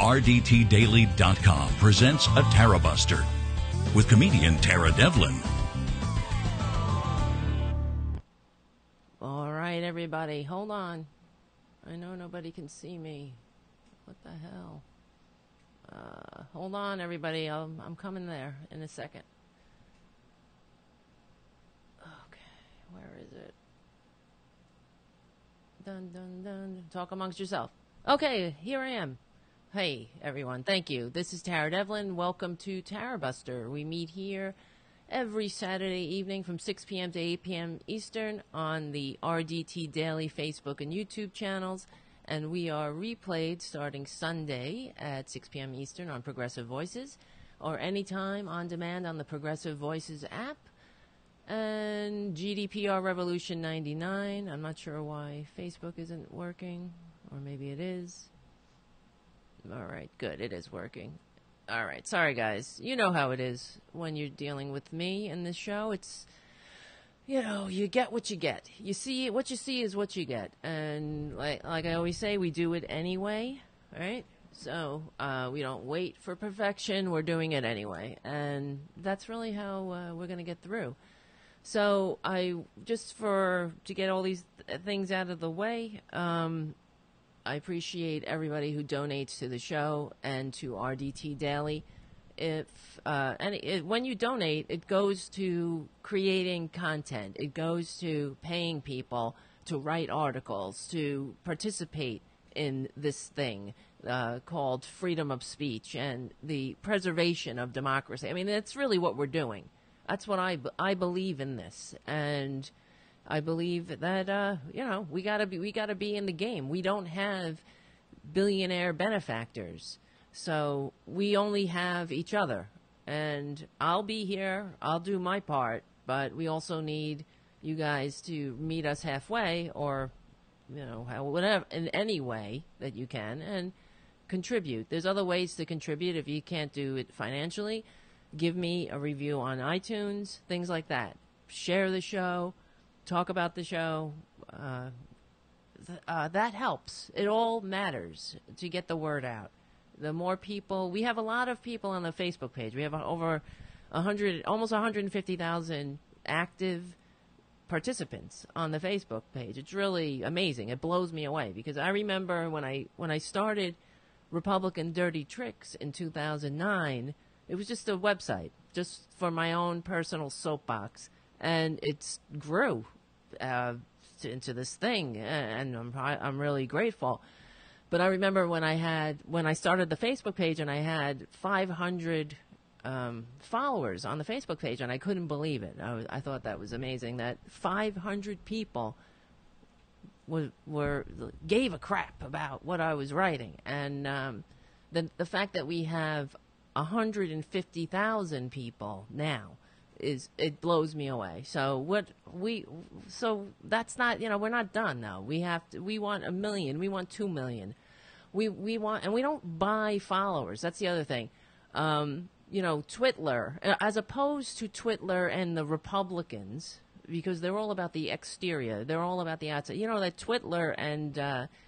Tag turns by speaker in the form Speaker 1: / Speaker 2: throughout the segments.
Speaker 1: RDTDaily.com presents a Tarabuster with comedian Tara Devlin.
Speaker 2: All right, everybody, hold on. I know nobody can see me. What the hell? Hold on, everybody. I'm coming there in a second. Okay, where is it? Dun, dun, dun. Talk amongst yourself. Okay, here I am. Hey, everyone. Thank you. This is Tara Devlin. Welcome to Tarabuster. We meet here every Saturday evening from 6 p.m. to 8 p.m. Eastern on the RDT Daily Facebook and YouTube channels. And we are replayed starting Sunday at 6 p.m. Eastern on Progressive Voices or anytime on demand on the Progressive Voices app. And GDPR Revolution 99. I'm not sure why Facebook isn't working, or maybe it is. All right, good. It is working. All right. Sorry, guys. You know how it is when you're dealing with me in this show. It's, you know, you get what you get. You see, what you see is what you get. And like I always say, we do it anyway, right? So we don't wait for perfection. We're doing it anyway. And that's really how we're going to get through. So to get all these things out of the way, I appreciate everybody who donates to the show and to RDT Daily. When you donate, it goes to creating content. It goes to paying people to write articles, to participate in this thing called freedom of speech and the preservation of democracy. I mean, that's really what we're doing. That's what I believe in this, and I believe that we gotta be in the game. We don't have billionaire benefactors, so we only have each other. And I'll be here. I'll do my part, but we also need you guys to meet us halfway, or whatever, in any way that you can, and contribute. There's other ways to contribute if you can't do it financially. Give me a review on iTunes, things like that. Share the show. Talk about the show. That helps. It all matters to get the word out. The more people, we have a lot of people on the Facebook page. We have over 100, almost 150,000 active participants on the Facebook page. It's really amazing. It blows me away because I remember when I started Republican Dirty Tricks in 2009, it was just a website, just for my own personal soapbox. And it grew into this thing, and I'm really grateful. But I remember when I started the Facebook page, and I had 500 followers on the Facebook page, and I couldn't believe it. I thought that was amazing that 500 people gave a crap about what I was writing, and the fact that we have 150,000 people now. It blows me away. So that's not, we're not done though. We want 1 million, we want 2 million. We want, and we don't buy followers. That's the other thing. Twitler, as opposed to Twitler and the Republicans, because they're all about the exterior. They're all about the outside. That Twitler, and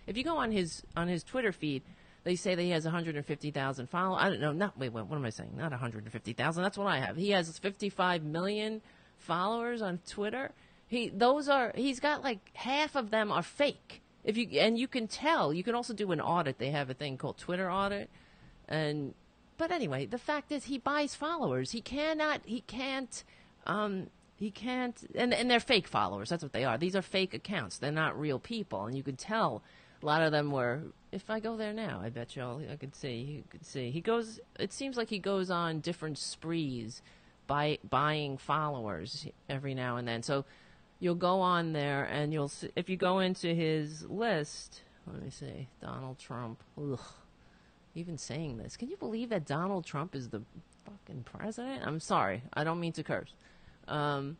Speaker 2: if you go on his Twitter feed, they say that he has 150,000 followers. I don't know. Wait, what am I saying? Not 150,000. That's what I have. He has 55 million followers on Twitter. He's got like half of them are fake. You can tell. You can also do an audit. They have a thing called Twitter audit. But anyway, the fact is he buys followers. He can't, and they're fake followers. That's what they are. These are fake accounts. They're not real people. And you could tell a lot of them were. If I go there now, I bet I could see. You could see. It seems like he goes on different sprees by buying followers every now and then. So you'll go on there and you'll see, if you go into his list, let me see, Donald Trump. Ugh. Even saying this. Can you believe that Donald Trump is the fucking president? I'm sorry. I don't mean to curse. I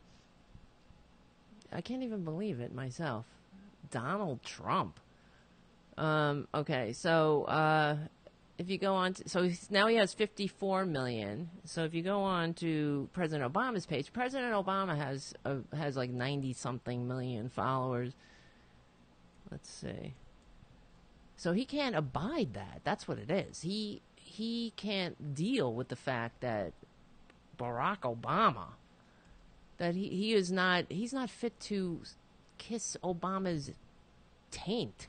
Speaker 2: can't even believe it myself. Donald Trump. Okay, so if you go on to, so now he has 54 million. So if you go on to President Obama's page, President Obama has like 90 something million followers. Let's see. So he can't abide that. That's what it is. He can't deal with the fact that Barack Obama, that he's not fit to kiss Obama's taint.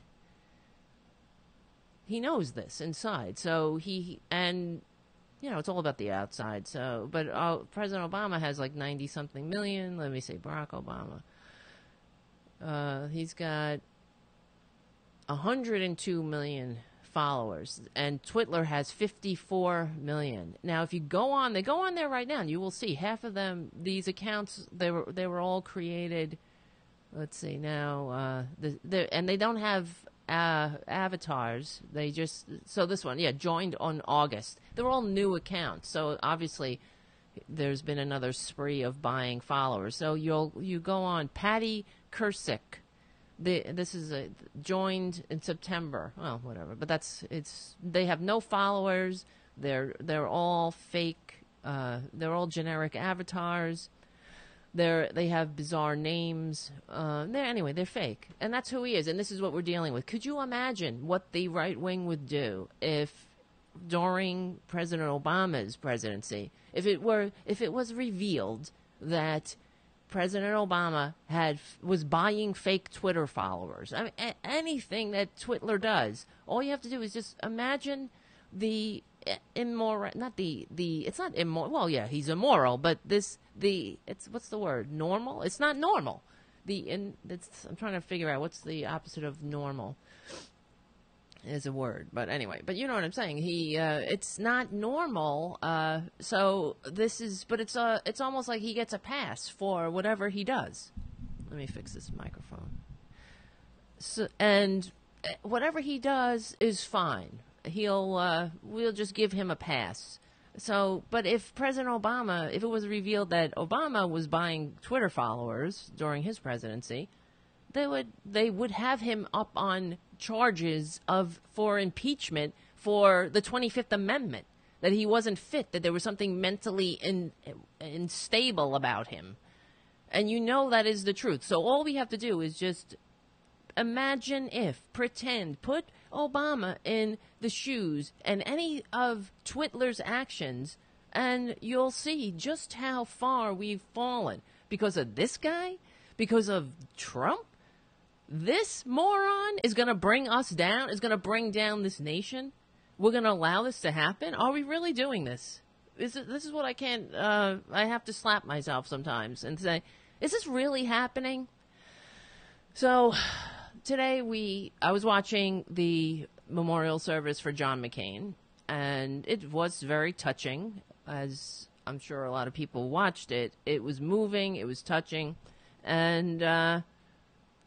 Speaker 2: He knows this inside. So it's all about the outside. So, but President Obama has like 90-something million. Let me say Barack Obama. He's got 102 million followers, and Twitter has 54 million. Now, if you go on there right now, and you will see half of them. These accounts they were all created. Let's see now, and they don't have avatars. They just this one, joined on August. They're all new accounts, so obviously there's been another spree of buying followers. So you go on Patty Kursick. This is joined in September. Well, whatever. But they have no followers. They're all fake. They're all generic avatars. They have bizarre names. They're fake, and that's who he is. And this is what we're dealing with. Could you imagine what the right wing would do if, during President Obama's presidency, if it was revealed that President Obama was buying fake Twitter followers? I mean, anything that Twitter does, all you have to do is just imagine the immoral. It's not immoral. Well, yeah, he's immoral, but what's the word? Normal? It's not normal. I'm trying to figure out what's the opposite of normal. Is a word, but anyway, but you know what I'm saying. It's not normal. So this is, but it's almost like he gets a pass for whatever he does. Let me fix this microphone. So, and whatever he does is fine. We'll just give him a pass. So, but if President Obama, if it was revealed that Obama was buying Twitter followers during his presidency, they would have him up on charges for impeachment for the 25th Amendment, that he wasn't fit, that there was something mentally unstable about him. And that is the truth. So all we have to do is just put Obama in the shoes and any of Twitler's actions, and you'll see just how far we've fallen. Because of this guy? Because of Trump? This moron is going to bring us down, is going to bring down this nation? We're going to allow this to happen? Are we really doing this? This is what I can't, I have to slap myself sometimes and say, is this really happening? So today I was watching the memorial service for John McCain, and it was very touching, as I'm sure a lot of people watched it. It was moving, it was touching, and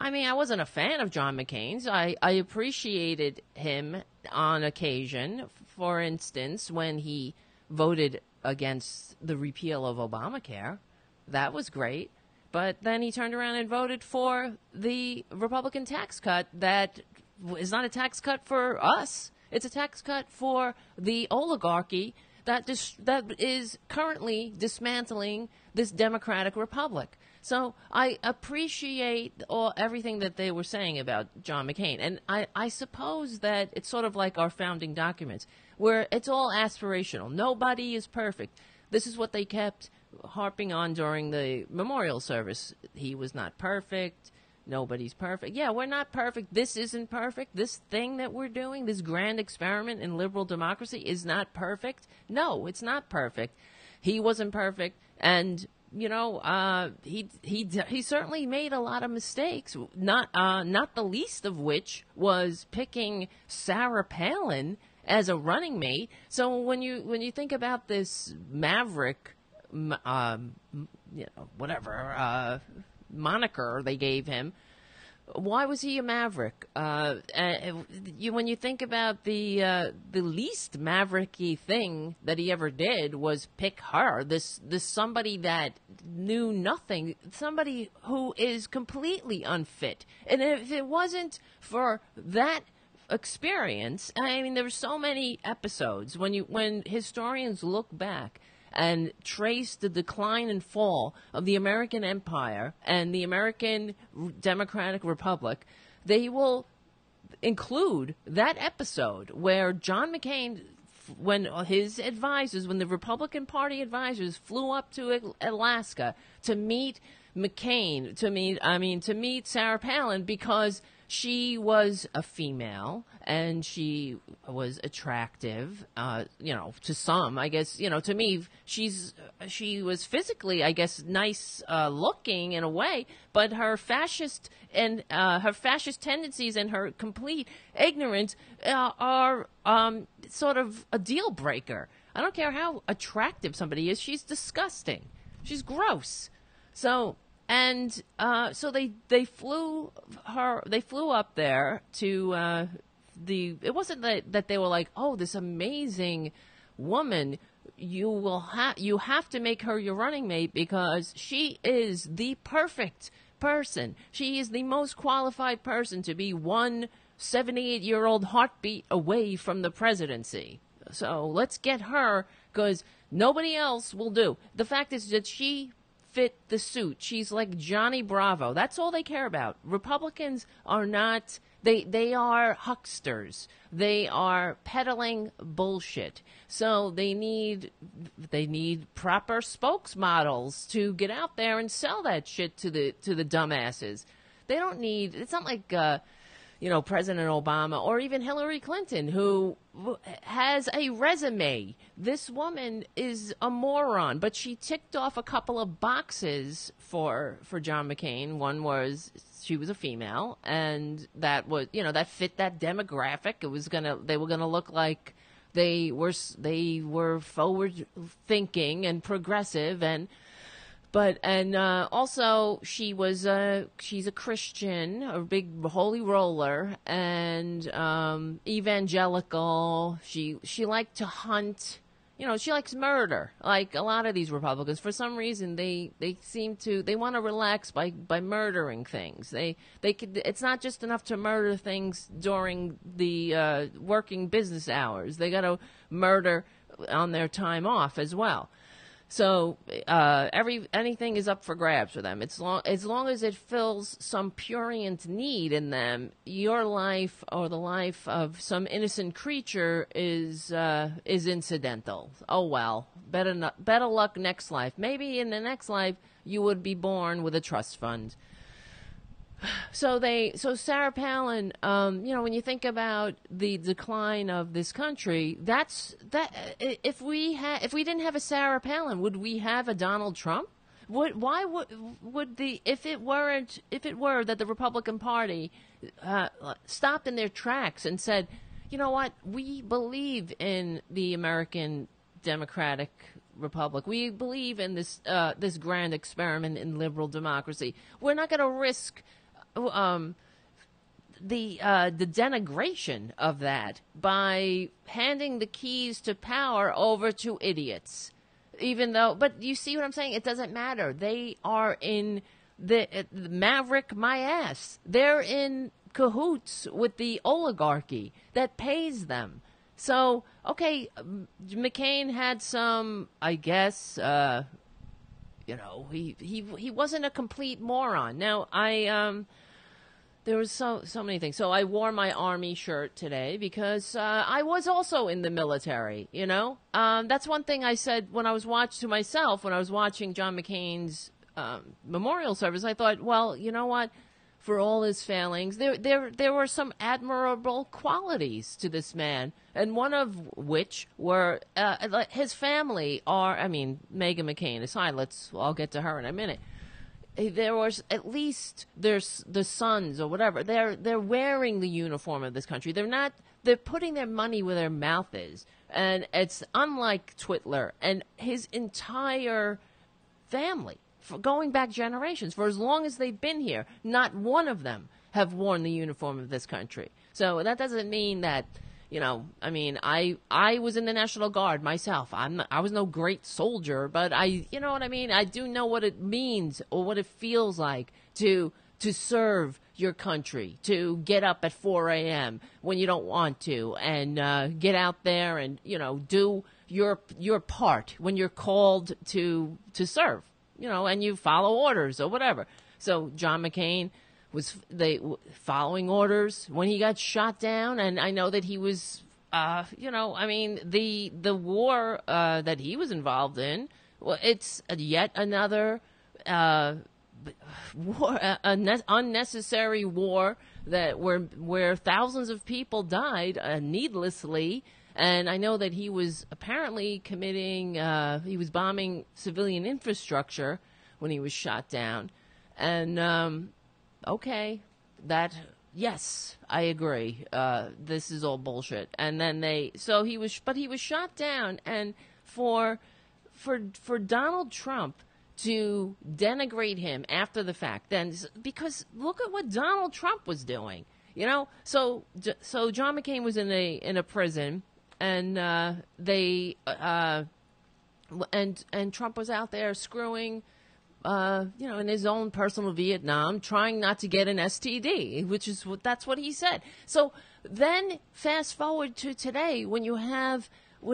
Speaker 2: I wasn't a fan of John McCain's. I appreciated him on occasion. For instance, when he voted against the repeal of Obamacare. That was great. But then he turned around and voted for the Republican tax cut that is not a tax cut for us. It's a tax cut for the oligarchy that is currently dismantling this democratic republic. So I appreciate everything that they were saying about John McCain. And I suppose that it's sort of like our founding documents, where it's all aspirational. Nobody is perfect. This is what they kept harping on during the memorial service. He was not perfect. Nobody's perfect. Yeah, we're not perfect. This isn't perfect. This thing that we're doing, this grand experiment in liberal democracy, is not perfect. No, it's not perfect. He wasn't perfect. And he certainly made a lot of mistakes, not the least of which was picking Sarah Palin as a running mate. So when you think about this maverick, moniker they gave him, why was he a maverick? When you think about the least mavericky thing that he ever did was pick her, this somebody that knew nothing, somebody who is completely unfit. And if it wasn't for that experience, there were so many episodes when historians look back and trace the decline and fall of the American empire and the American Democratic Republic, they will include that episode where John McCain, when the Republican Party advisors flew up to Alaska to meet McCain, to meet Sarah Palin, because she was a female and she was attractive, to some, I guess, to me, she was physically, I guess, nice looking in a way, but her fascist tendencies and her complete ignorance are sort of a deal breaker. I don't care how attractive somebody is. She's disgusting. She's gross. So they flew up there to it wasn't that they were like, oh, this amazing woman, you have to make her your running mate because she is the perfect person. She is the most qualified person to be one 78-year-old heartbeat away from the presidency. So let's get her because nobody else will do. The fact is that she fit the suit. She's like Johnny Bravo. That's all they care about. Republicans are not, they are hucksters. They are peddling bullshit. So they need proper spokesmodels to get out there and sell that shit to the dumbasses. They don't need, it's not like President Obama or even Hillary Clinton, who has a resume. This woman is a moron, but she ticked off a couple of boxes for John McCain. One was she was a female, and that was, that fit that demographic. They were gonna look like they were forward thinking and progressive and also she's a Christian, a big holy roller, and evangelical. She liked to hunt. She likes murder. Like a lot of these Republicans, for some reason they want to relax by murdering things. It's not just enough to murder things during the working business hours. They got to murder on their time off as well. So anything is up for grabs for them. As long as it fills some prurient need in them, your life or the life of some innocent creature is incidental. Oh well, better luck next life. Maybe in the next life you would be born with a trust fund. So Sarah Palin, when you think about the decline of this country, if we didn't have a Sarah Palin, would we have a Donald Trump? If it were that the Republican Party stopped in their tracks and said, you know what, we believe in the American Democratic Republic. We believe in this grand experiment in liberal democracy. We're not going to risk the denigration of that by handing the keys to power over to idiots. But you see what I'm saying? It doesn't matter. They are in the maverick my ass. They're in cahoots with the oligarchy that pays them. So, okay, McCain had some, I guess, he wasn't a complete moron. Now, there was so many things. So I wore my Army shirt today because I was also in the military, That's one thing I said when I was watching John McCain's memorial service. I thought, well, you know what? For all his failings, there were some admirable qualities to this man, and one of which were his family Meghan McCain aside, I'll get to her in a minute. There was at least there's the sons or whatever. They're wearing the uniform of this country. They're putting their money where their mouth is. And it's unlike Twitler and his entire family, for going back generations, for as long as they've been here, not one of them have worn the uniform of this country. So that doesn't mean that, I was in the National Guard myself. I was no great soldier, but I do know what it means or what it feels like to serve your country, to get up at 4 a.m. when you don't want to, and get out there and do your part when you're called to serve, and you follow orders or whatever. So John McCain following orders when he got shot down. And I know that he was, the war that he was involved in, well, it's yet another war, unnecessary war that where thousands of people died needlessly. And I know that he was apparently he was bombing civilian infrastructure when he was shot down. And, yes, I agree. This is all bullshit. And then he was shot down. And for Donald Trump to denigrate him after the fact, then, because look at what Donald Trump was doing, So John McCain was in a prison, and and Trump was out there screwing, in his own personal Vietnam, trying not to get an STD, that's what he said. So then fast forward to today, when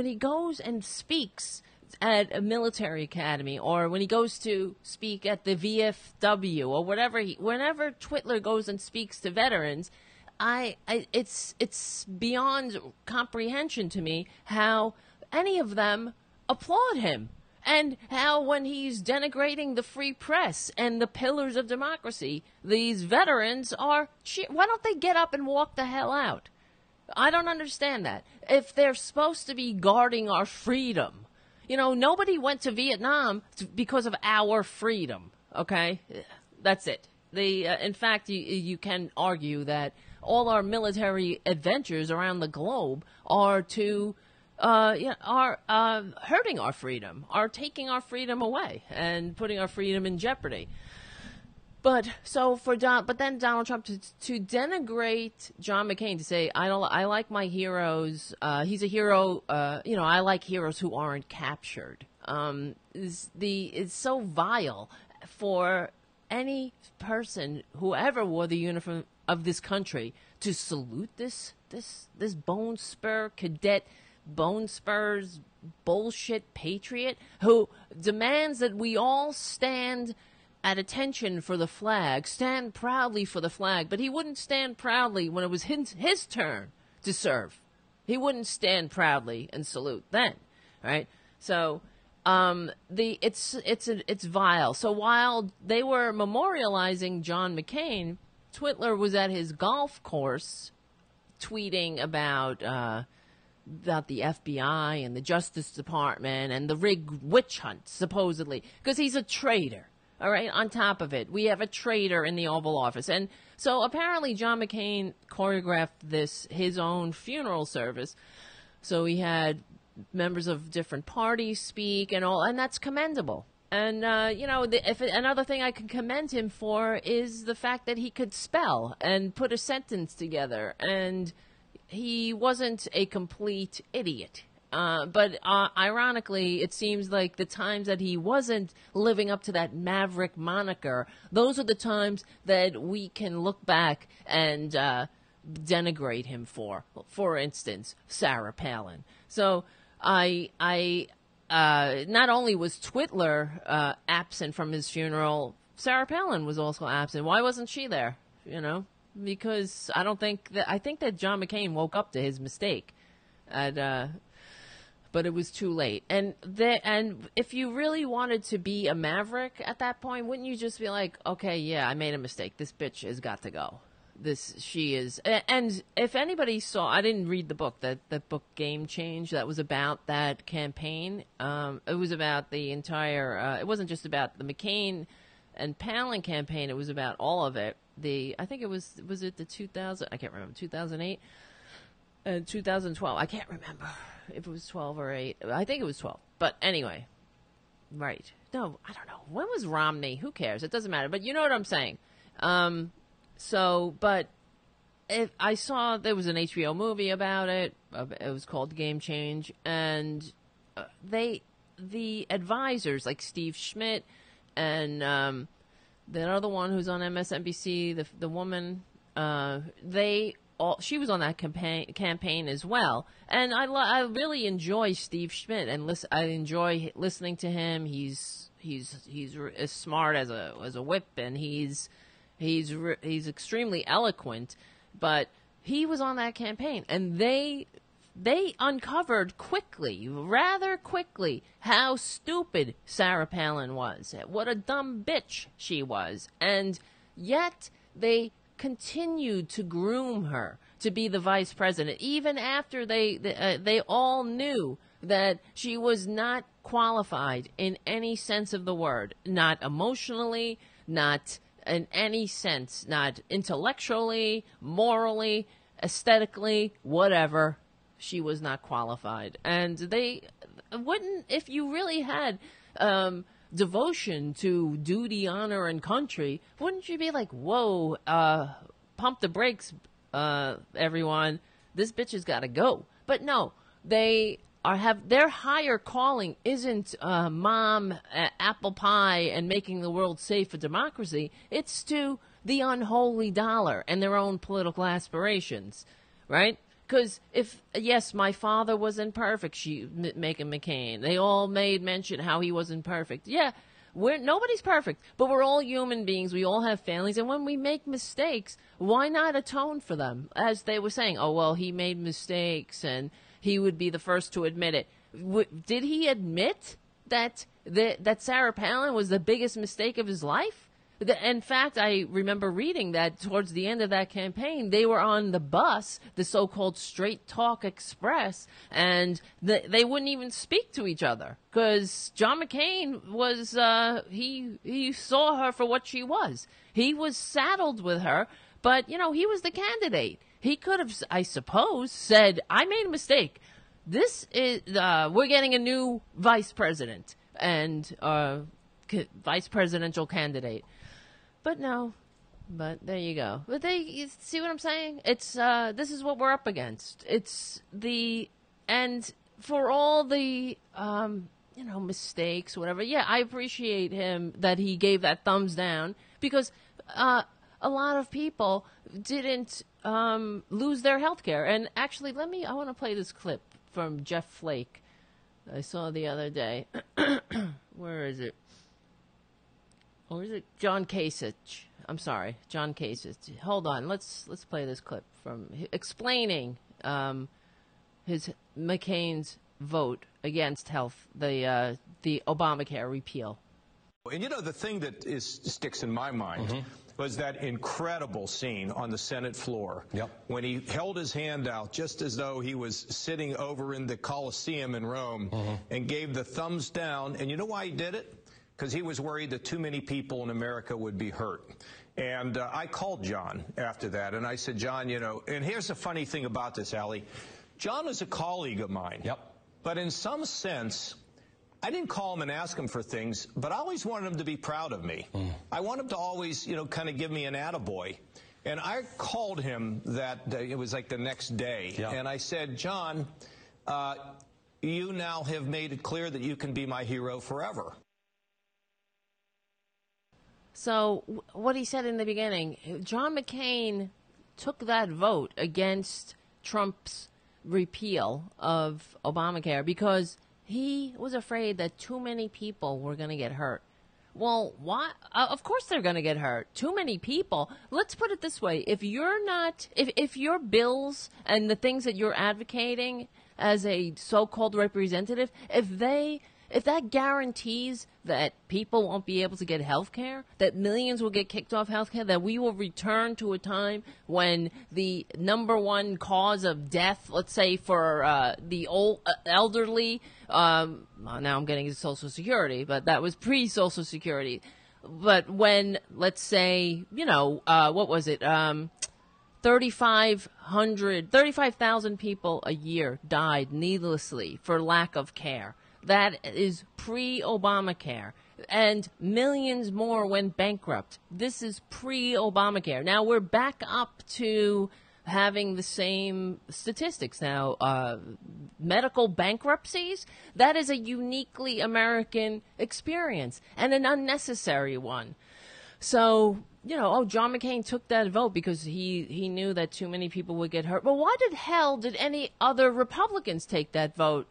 Speaker 2: he goes and speaks at a military academy, or when he goes to speak at the VFW, or whenever Twitler goes and speaks to veterans, it's beyond comprehension to me how any of them applaud him, and how when he's denigrating the free press and the pillars of democracy, these veterans why don't they get up and walk the hell out? I don't understand that. If they're supposed to be guarding our freedom, nobody went to Vietnam because of our freedom, okay? That's it. In fact, you can argue that all our military adventures around the globe are hurting our freedom, are taking our freedom away and putting our freedom in jeopardy. But then Donald Trump to denigrate John McCain, to say I like my heroes. He's a hero. I like heroes who aren't captured. It's so vile for any person who ever wore the uniform of this country to salute this bone spur cadet, bone spurs bullshit patriot who demands that we all stand at attention for the flag, stand proudly for the flag. But he wouldn't stand proudly when it was his turn to serve. He wouldn't stand proudly and salute then, right? So it's vile. So while they were memorializing John McCain, Twitler was at his golf course tweeting about the FBI and the Justice Department and the rigged witch hunt, supposedly, because he's a traitor. All right, on top of it, we have a traitor in the Oval Office. And so apparently John McCain choreographed his own funeral service. So he had members of different parties speak and all, and that's commendable. And, another thing I can commend him for is the fact that he could spell and put a sentence together, and he wasn't a complete idiot. But ironically, it seems like the times that he wasn't living up to that maverick moniker, those are the times that we can look back and denigrate him for. For instance, Sarah Palin. So not only was Twitler absent from his funeral, Sarah Palin was also absent. Why wasn't she there? Because I think that John McCain woke up to his mistake, but it was too late. And if you really wanted to be a maverick at that point, wouldn't you just be like, okay, yeah, I made a mistake. This bitch has got to go. She is. And if anybody saw, I didn't read the book, that book Game Change, that was about that campaign. It was about the entire, it wasn't just about the McCain and Palin campaign. It was about all of it. I think it was it the 2000, I can't remember, 2008 and 2012. I can't remember if it was 12 or 8. I think it was 12. But anyway, right. No, I don't know. When was Romney? Who cares? It doesn't matter. But you know what I'm saying. But if I saw there was an HBO movie about it. It was called Game Change, and the advisors like Steve Schmidt and the other one who's on MSNBC, the woman, she was on that campaign as well. And I really enjoy Steve Schmidt, and I enjoy listening to him. He's as smart as a whip, and he's He's extremely eloquent, but he was on that campaign, and they uncovered rather quickly, how stupid Sarah Palin was. What a dumb bitch she was. And yet they continued to groom her to be the vice president, even after they all knew that she was not qualified in any sense of the word, not emotionally, not in any sense, not intellectually, morally, aesthetically, whatever. She was not qualified. And they wouldn't, if you really had devotion to duty, honor, and country, wouldn't you be like, whoa, pump the brakes, everyone, this bitch has got to go. But no, they have their higher calling isn't mom, apple pie, and making the world safe for democracy. It's to the unholy dollar and their own political aspirations, right? Because yes, my father wasn't perfect, Megan McCain. They all made mention how he wasn't perfect. Yeah, nobody's perfect, but we're all human beings. We all have families, and when we make mistakes, why not atone for them? As they were saying, oh, well, he made mistakes, and he would be the first to admit it. Did he admit that Sarah Palin was the biggest mistake of his life? In fact, I remember reading that towards the end of that campaign, they were on the bus, the so-called Straight Talk Express, and they wouldn't even speak to each other because John McCain was, he saw her for what she was. He was saddled with her, but, he was the candidate. He could have, I suppose, said, I made a mistake. This is, we're getting a new vice president and vice presidential candidate. But no, but there you go. But you see what I'm saying? It's, this is what we're up against. And for all the, mistakes, whatever. Yeah, I appreciate him that he gave that thumbs down because, a lot of people didn't, lose their health care. And actually, I want to play this clip from Jeff Flake I saw the other day. Where is it? Or is it John Kasich? I'm sorry, John Kasich. Hold on, let's play this clip from explaining his McCain's vote against the Obamacare repeal.
Speaker 3: And the thing that sticks in my mind was that incredible scene on the Senate floor when he held his hand out just as though he was sitting over in the Colosseum in Rome and gave the thumbs down. And you know why he did it? Because he was worried that too many people in America would be hurt. And I called John after that, and I said, John, and here's the funny thing about this, Allie. John is a colleague of mine. But in some sense, I didn't call him and ask him for things, but I always wanted him to be proud of me. I want him to always, kind of give me an attaboy. And I called him it was like the next day, and I said, John, you now have made it clear that you can be my hero forever.
Speaker 2: So what he said in the beginning, John McCain took that vote against Trump's repeal of Obamacare because he was afraid that too many people were going to get hurt. Well, why? Of course they're going to get hurt. Too many people. Let's put it this way. If your bills and the things that you're advocating as a so-called representative, if that guarantees that people won't be able to get health care, that millions will get kicked off health care, that we will return to a time when the number one cause of death, let's say for the old elderly, now I'm getting into Social Security, but that was pre-Social Security. But when, let's say, what was it? 35,000 people a year died needlessly for lack of care. That is pre-Obamacare. And millions more went bankrupt. This is pre-Obamacare. Now we're back up to having the same statistics. Now, medical bankruptcies, that is a uniquely American experience and an unnecessary one. So John McCain took that vote because he knew that too many people would get hurt. But why did any other Republicans take that vote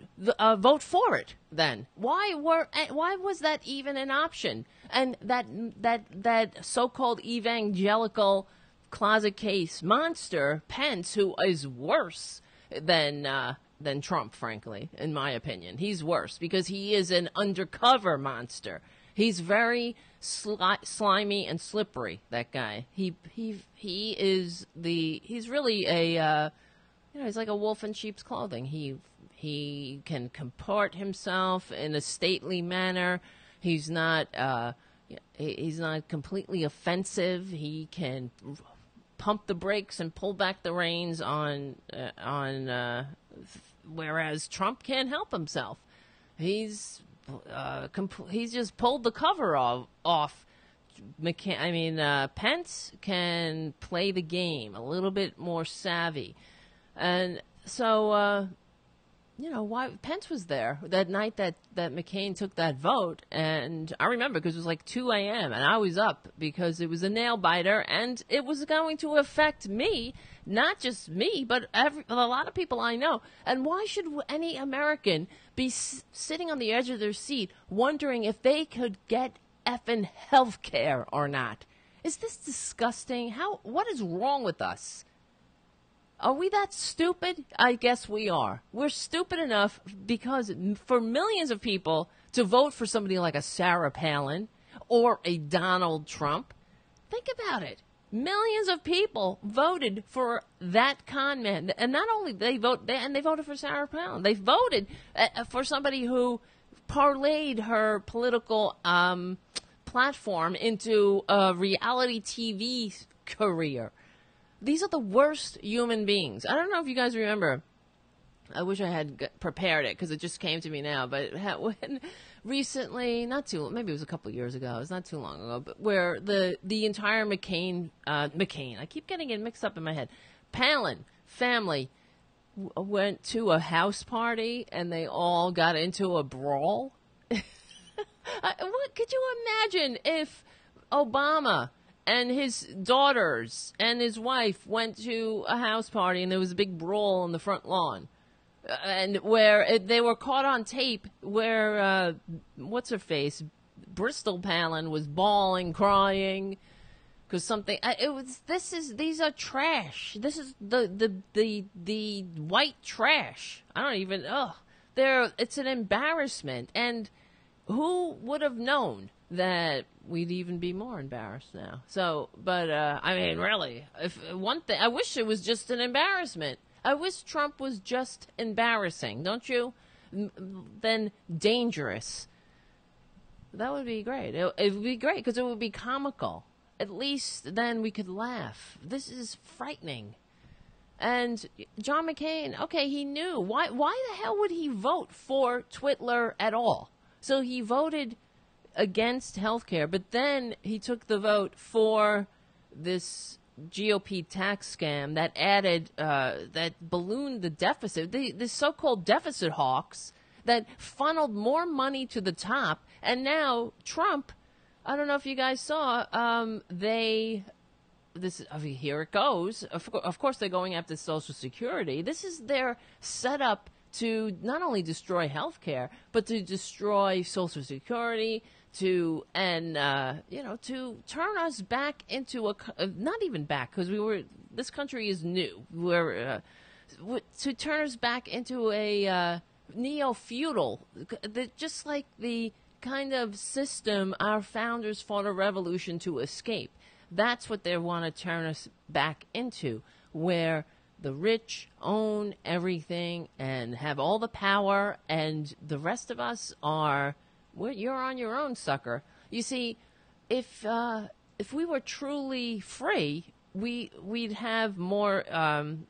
Speaker 2: for it then? Why was that even an option? And that so-called evangelical closet case monster Pence, who is worse than Trump, frankly, in my opinion. He's worse because he is an undercover monster. He's very slimy and slippery, that guy. He's really a he's like a wolf in sheep's clothing. He can comport himself in a stately manner. He's not completely offensive. He can pump the brakes and pull back the reins on whereas Trump can't help himself. He's just pulled the cover off. Pence can play the game a little bit more savvy, and so why Pence was there that night that McCain took that vote, and I remember because it was like 2 a.m. and I was up because it was a nail biter and it was going to affect me, not just me, but a lot of people I know. And why should any American be sitting on the edge of their seat wondering if they could get effing health care or not? Is this disgusting? What is wrong with us? Are we that stupid? I guess we are. We're stupid enough because for millions of people to vote for somebody like a Sarah Palin or a Donald Trump, think about it. Millions of people voted for that con man. And not only they voted for Sarah Palin, they voted for somebody who parlayed her political platform into a reality TV career. These are the worst human beings. I don't know if you guys remember. I wish I had prepared it because it just came to me now. But when recently, maybe it was a couple of years ago. It's not too long ago. But where the entire McCain, I keep getting it mixed up in my head. Palin family went to a house party and they all got into a brawl. What could you imagine if Obama and his daughters and his wife went to a house party and there was a big brawl on the front lawn, and where they were caught on tape where what's her face, Bristol Palin was bawling, crying because something. These are trash. This is the white trash. I don't even. It's an embarrassment. And who would have known that we'd even be more embarrassed now? So, but really, I wish it was just an embarrassment. I wish Trump was just embarrassing, don't you? Then dangerous. That would be great. It would be great because it would be comical. At least then we could laugh. This is frightening. And John McCain, okay, he knew. Why the hell would he vote for Twitler at all? So he voted against health care, but then he took the vote for this GOP tax scam that added, that ballooned the deficit, the so-called deficit hawks that funneled more money to the top. And now Trump, I don't know if you guys saw, here it goes. Of course, they're going after Social Security. This is their setup to not only destroy health care, but to destroy Social Security, to turn us back into not even back, because this country is new. To turn us back into a neo-feudal, just like the kind of system our founders fought a revolution to escape. That's what they want to turn us back into, where the rich own everything and have all the power, and the rest of us you're on your own, sucker. You see, if we were truly free, we'd have more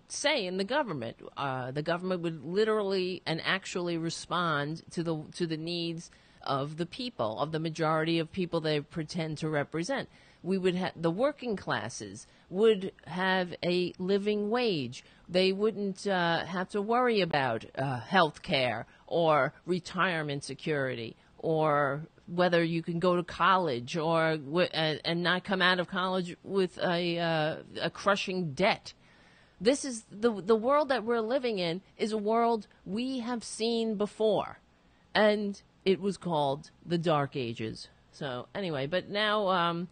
Speaker 2: say in the government. The government would literally and actually respond to the needs of the people, of the majority of people they pretend to represent. We would have the working classes would have a living wage. They wouldn't have to worry about health care or retirement security or whether you can go to college or and not come out of college with a crushing debt. This is the world that we're living in is a world we have seen before, and it was called the Dark Ages. So anyway, but now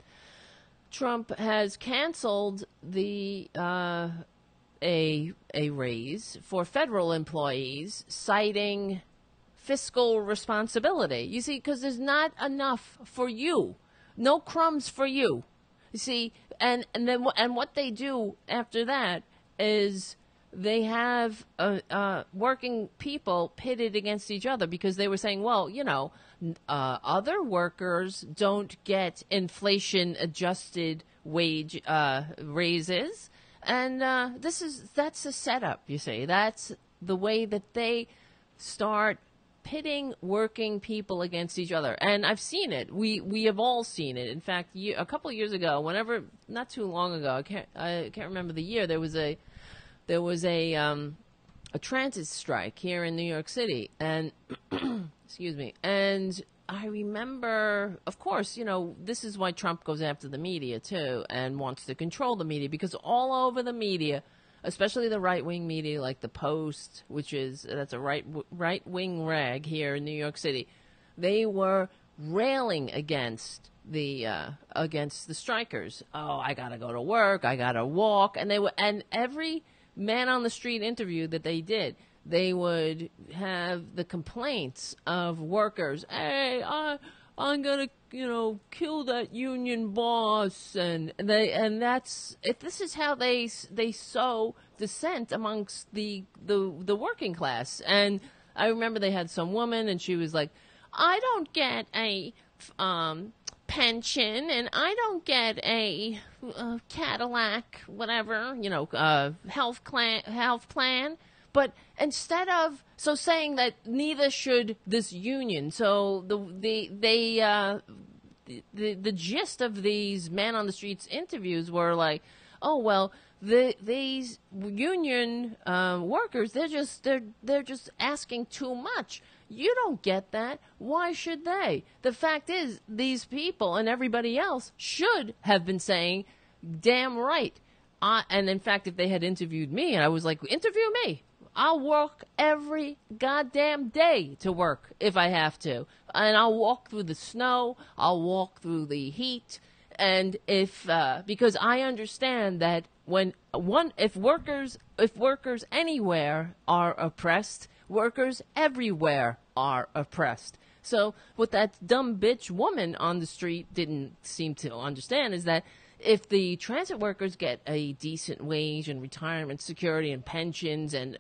Speaker 2: Trump has canceled the a raise for federal employees, citing fiscal responsibility. You see, because there's not enough for you, no crumbs for you. You see, and what they do after that is they have working people pitted against each other because they were saying, well, you know, other workers don't get inflation-adjusted wage raises, and that's a setup. You see, that's the way that they start pitting working people against each other. And I've seen it. We have all seen it. In fact, a couple of years ago, not too long ago, I can't remember the year, there was a transit strike here in New York City, and excuse me, and I remember, of course, you know, this is why Trump goes after the media too and wants to control the media, because all over the media, especially the right-wing media like the Post, that's a right-wing rag here in New York City, they were railing against the strikers. Oh, I gotta go to work, I gotta walk, and every man on the street interview that they did, they would have the complaints of workers. Hey, I'm gonna, you know, kill that union boss, and that's if this is how they sow dissent amongst the working class. And I remember they had some woman, and she was like, I don't get a pension, and I don't get a Cadillac, whatever, you know, health plan. But instead of saying that neither should this union, so the gist of these man on the streets interviews were like, oh well, these union workers, they're just asking too much. You don't get that. Why should they? The fact is, these people and everybody else should have been saying, damn right. And in fact, if they had interviewed me, and I was like, interview me. I'll work every goddamn day to work if I have to. And I'll walk through the snow. I'll walk through the heat. And because I understand that if workers anywhere are oppressed, workers everywhere are oppressed. So what that dumb bitch woman on the street didn't seem to understand is that if the transit workers get a decent wage and retirement security and pensions and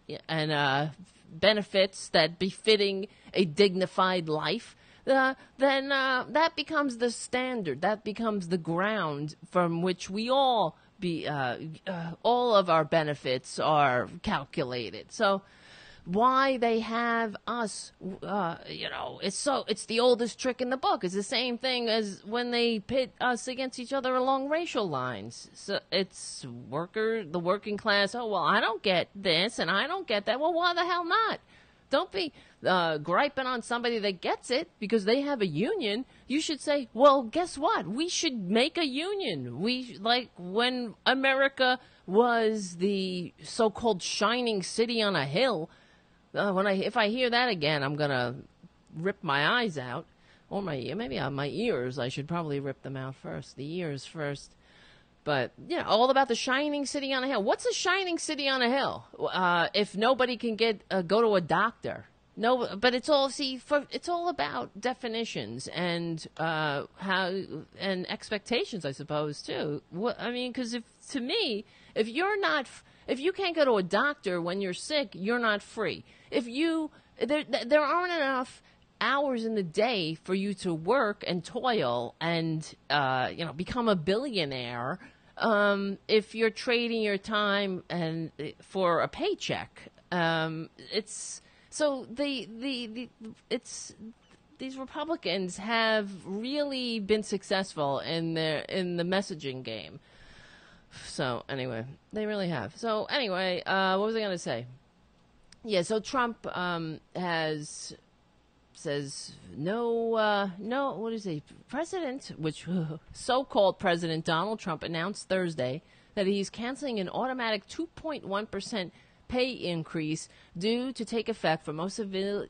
Speaker 2: benefits that befitting a dignified life, then that becomes the standard. That becomes the ground from which we all of our benefits are calculated. So why they have us, it's the oldest trick in the book. It's the same thing as when they pit us against each other along racial lines. So it's the working class. Oh, well, I don't get this and I don't get that. Well, why the hell not? Don't be griping on somebody that gets it because they have a union. You should say, well, guess what? We should make a union. Like when America was the so-called shining city on a hill. If I hear that again, I'm gonna rip my eyes out, or my ears. I should probably rip them out first. The ears first. But all about the shining city on a hill. What's a shining city on a hill? If nobody can go to a doctor, no. But it's all about definitions and and expectations, I suppose too. Because if you can't go to a doctor when you're sick, you're not free. There aren't enough hours in the day for you to work and toil and become a billionaire if you're trading your time and for a paycheck. These Republicans have really been successful in the messaging game. So anyway, they really have. So anyway, what was I going to say? Yeah, so Trump has says no, what is he? So-called President Donald Trump announced Thursday that he's canceling an automatic 2.1% pay increase due to take effect for most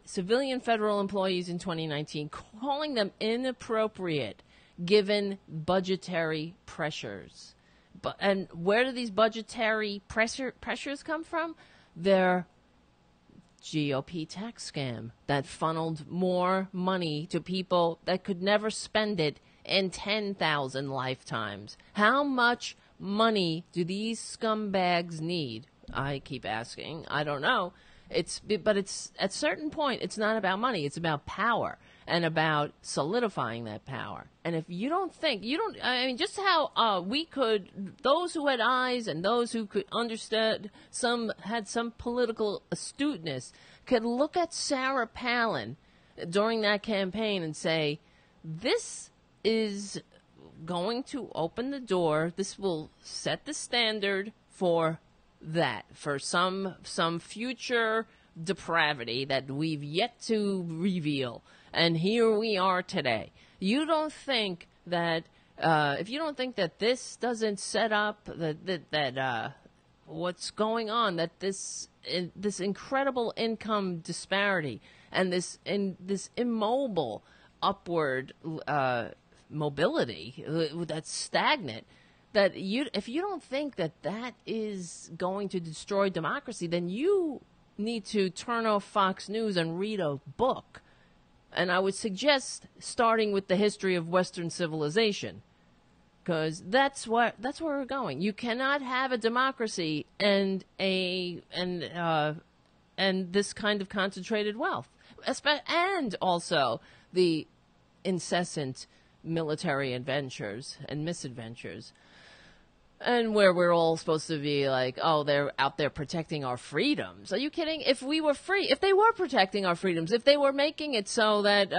Speaker 2: civilian federal employees in 2019, calling them inappropriate given budgetary pressures. And where do these budgetary pressures come from? They're GOP tax scam that funneled more money to people that could never spend it in 10,000 lifetimes. How much money do these scumbags need? I keep asking. I don't know. But it's at a certain point, it's not about money. It's about power and about solidifying that power. And if you don't think, just how those who had eyes and those who could understand, had some political astuteness, could look at Sarah Palin during that campaign and say, this is going to open the door. This will set the standard for that, for some future depravity that we've yet to reveal. And here we are today. You don't think that if you don't think that this doesn't set up that what's going on, that this incredible income disparity and this immobile upward mobility that's stagnant, that if you don't think that is going to destroy democracy, then you need to turn off Fox News and read a book. And I would suggest starting with the history of Western civilization, because that's where we're going. You cannot have a democracy and this kind of concentrated wealth, and also the incessant military adventures and misadventures. And where we're all supposed to be like, oh, they're out there protecting our freedoms. Are you kidding? If we were free, if they were protecting our freedoms, if they were making it so that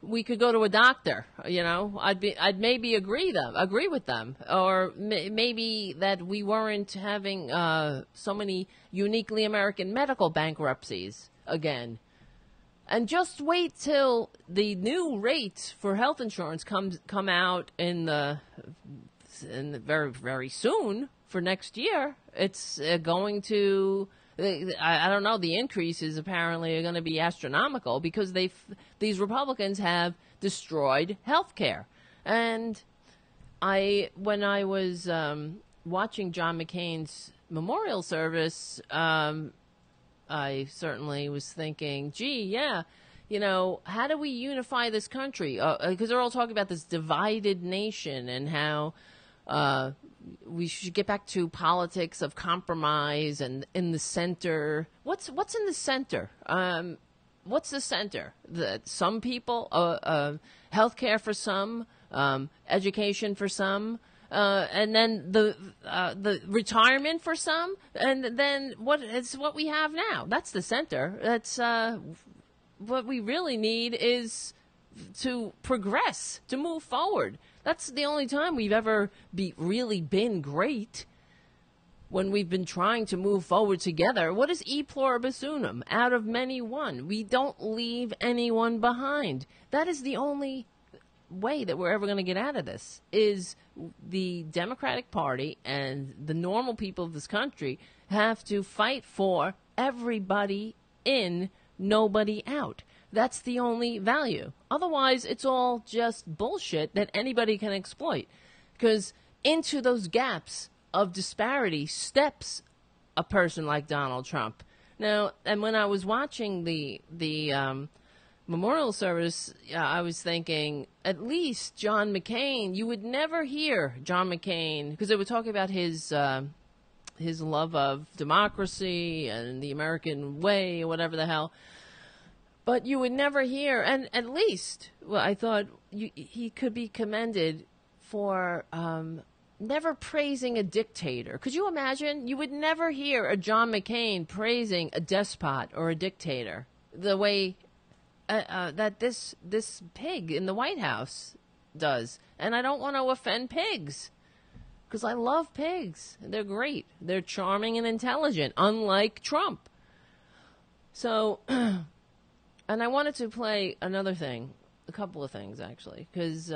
Speaker 2: we could go to a doctor, I'd maybe agree with them, or maybe that we weren't having so many uniquely American medical bankruptcies again. And just wait till the new rates for health insurance come out in very, very soon for next year. It's going to, I don't know, the increases apparently are going to be astronomical because these Republicans have destroyed health care. And when I was watching John McCain's memorial service, I certainly was thinking, gee, yeah, how do we unify this country? Because they're all talking about this divided nation and how we should get back to politics of compromise and in the center. What's in the center? What's the center? Some people, healthcare for some, education for some, and then the retirement for some, and then what we have now. That's the center. That's what we really need is to progress, to move forward. That's the only time we've ever really been great, when we've been trying to move forward together. What is e pluribus unum? Out of many one. We don't leave anyone behind. That is the only way that we're ever going to get out of this, is the Democratic Party and the normal people of this country have to fight for everybody in, nobody out. That's the only value. Otherwise, it's all just bullshit that anybody can exploit. Because into those gaps of disparity steps a person like Donald Trump. Now, and when I was watching the memorial service, I was thinking, at least John McCain, you would never hear John McCain, because they were talking about his love of democracy and the American way, or whatever the hell. But you would never hear, and at least, I thought he could be commended for never praising a dictator. Could you imagine? You would never hear a John McCain praising a despot or a dictator the way that this pig in the White House does. And I don't want to offend pigs, because I love pigs. They're great. They're charming and intelligent, unlike Trump. So And I wanted to play another thing, a couple of things actually, because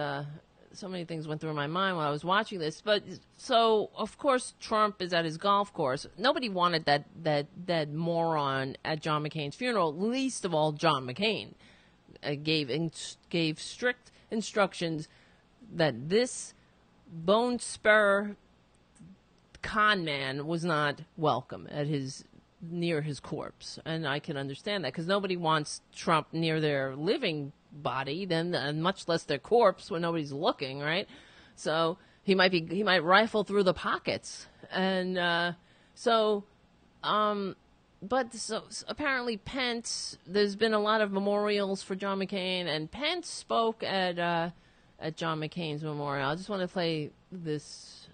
Speaker 2: so many things went through my mind while I was watching this. But so, of course, Trump is at his golf course. Nobody wanted that moron at John McCain's funeral, least of all John McCain. Gave strict instructions that this bone spur con man was not welcome at near his corpse. And I can understand that, because nobody wants Trump near their living body, then much less their corpse when nobody's looking, right? So he might rifle through the pockets. And but apparently Pence, there's been a lot of memorials for John McCain, and Pence spoke at John McCain's memorial. I just want to play this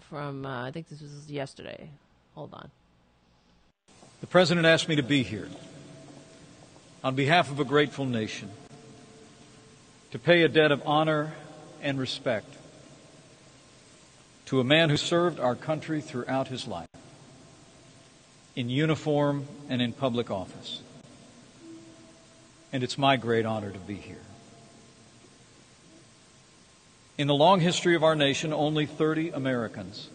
Speaker 2: from, I think this was yesterday. Hold on.
Speaker 4: The President asked me to be here on behalf of a grateful nation, to pay a debt of honor and respect to a man who served our country throughout his life, in uniform and in public office. And it's my great honor to be here. In the long history of our nation, only 30 Americans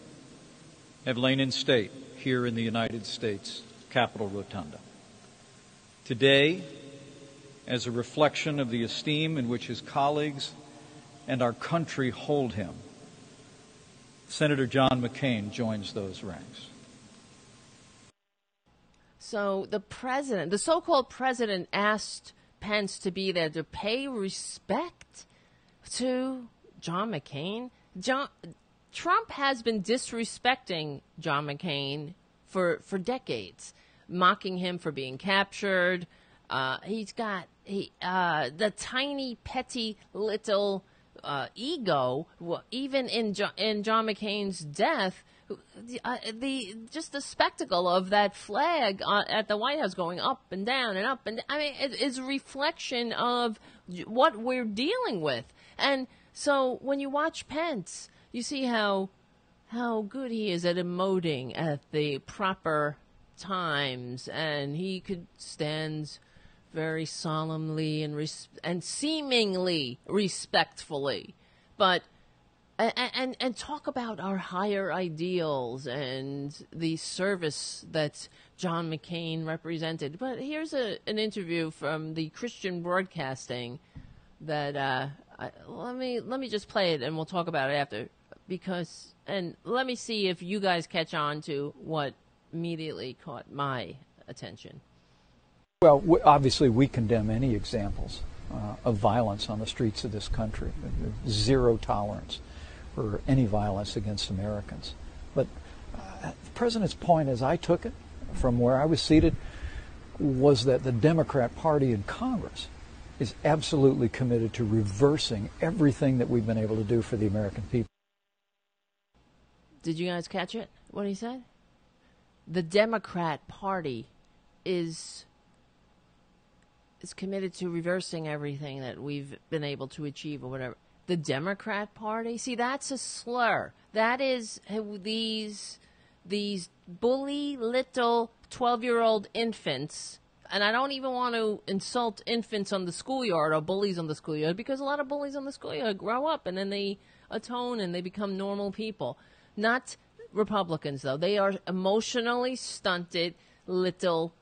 Speaker 4: have lain in state here in the United States Capitol Rotunda. Today, as a reflection of the esteem in which his colleagues and our country hold him, Senator John McCain joins those ranks.
Speaker 2: So the president, the so-called president, asked Pence to be there to pay respect to John McCain. Trump has been disrespecting John McCain for decades, mocking him for being captured. He's got the tiny, petty little ego. Even in John McCain's death, just the spectacle of that flag at the White House going up and down and up and I mean, it is a reflection of what we're dealing with. And so when you watch Pence, you see how good he is at emoting at the proper times, and he stands very solemnly and seemingly respectfully, but and talk about our higher ideals and the service that John McCain represented. But here's an interview from the Christian Broadcasting that let me just play it, and we'll talk about it after, and let me see if you guys catch on to what immediately caught my attention.
Speaker 5: Well, obviously we condemn any examples of violence on the streets of this country. Zero tolerance for any violence against Americans. But the President's point, as I took it from where I was seated, was that the Democrat Party in Congress is absolutely committed to reversing everything that we've been able to do for the American people.
Speaker 2: Did you guys catch it, what he said? The Democrat Party is committed to reversing everything that we've been able to achieve or whatever. The Democrat Party? See, that's a slur. That is these bully little 12-year-old infants, and I don't even want to insult infants on the schoolyard or bullies on the schoolyard, because a lot of bullies on the schoolyard grow up and then they atone and they become normal people. Not Republicans, though. They are emotionally stunted little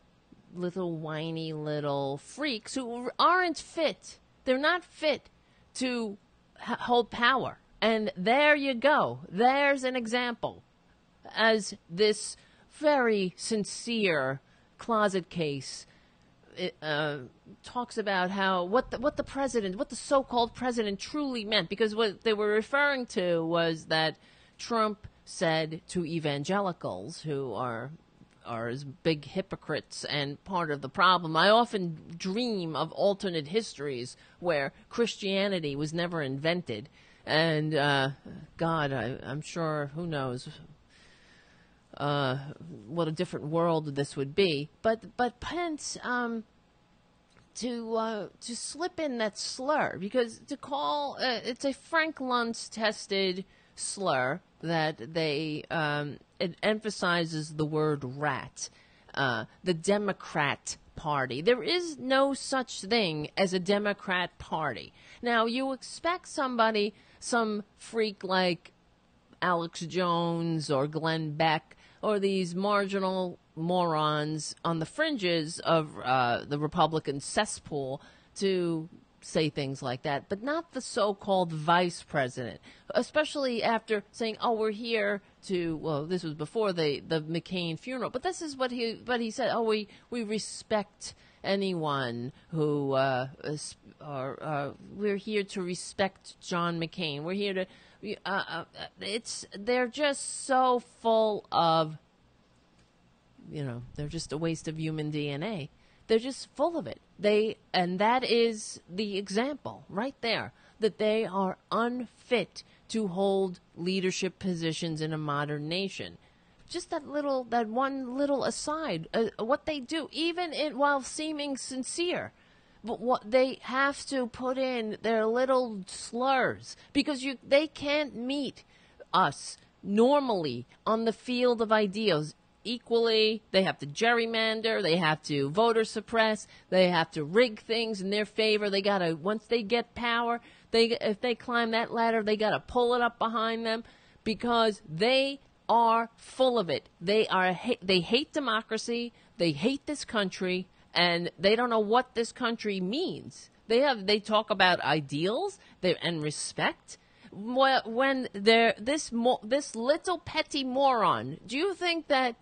Speaker 2: whiny little freaks who aren't fit. They're not fit to hold power. And there you go. There's an example. As this very sincere closet case talks about how what the so-called president truly meant, because what they were referring to was that Trump said to evangelicals, who are as big hypocrites and part of the problem. I often dream of alternate histories where Christianity was never invented, and God, I'm sure, who knows what a different world this would be. But Pence, to slip in that slur, because to call it's a Frank Luntz tested slur that it emphasizes the word rat. The Democrat Party. There is no such thing as a Democrat Party. Now, you expect somebody, some freak like Alex Jones or Glenn Beck or these marginal morons on the fringes of the Republican cesspool to say things like that, but not the so-called vice president, especially after saying, oh, we're here to, well, this was before the McCain funeral, but this is what he said, oh, we respect anyone who, we're here to respect John McCain. We're here to, they're just so full of, they're just a waste of human DNA. They're just full of it. And that is the example right there, that they are unfit to hold leadership positions in a modern nation. Just that one little aside, what they do, even while seeming sincere, but what they have to put in their little slurs, because they can't meet us normally on the field of ideas equally. They have to gerrymander, they have to voter suppress, they have to rig things in their favor. They gotta, once they get power, if they climb that ladder, they gotta pull it up behind them, because they are full of it. They hate democracy, they hate this country, and they don't know what this country means. They talk about ideals and respect. When this little petty moron, do you think that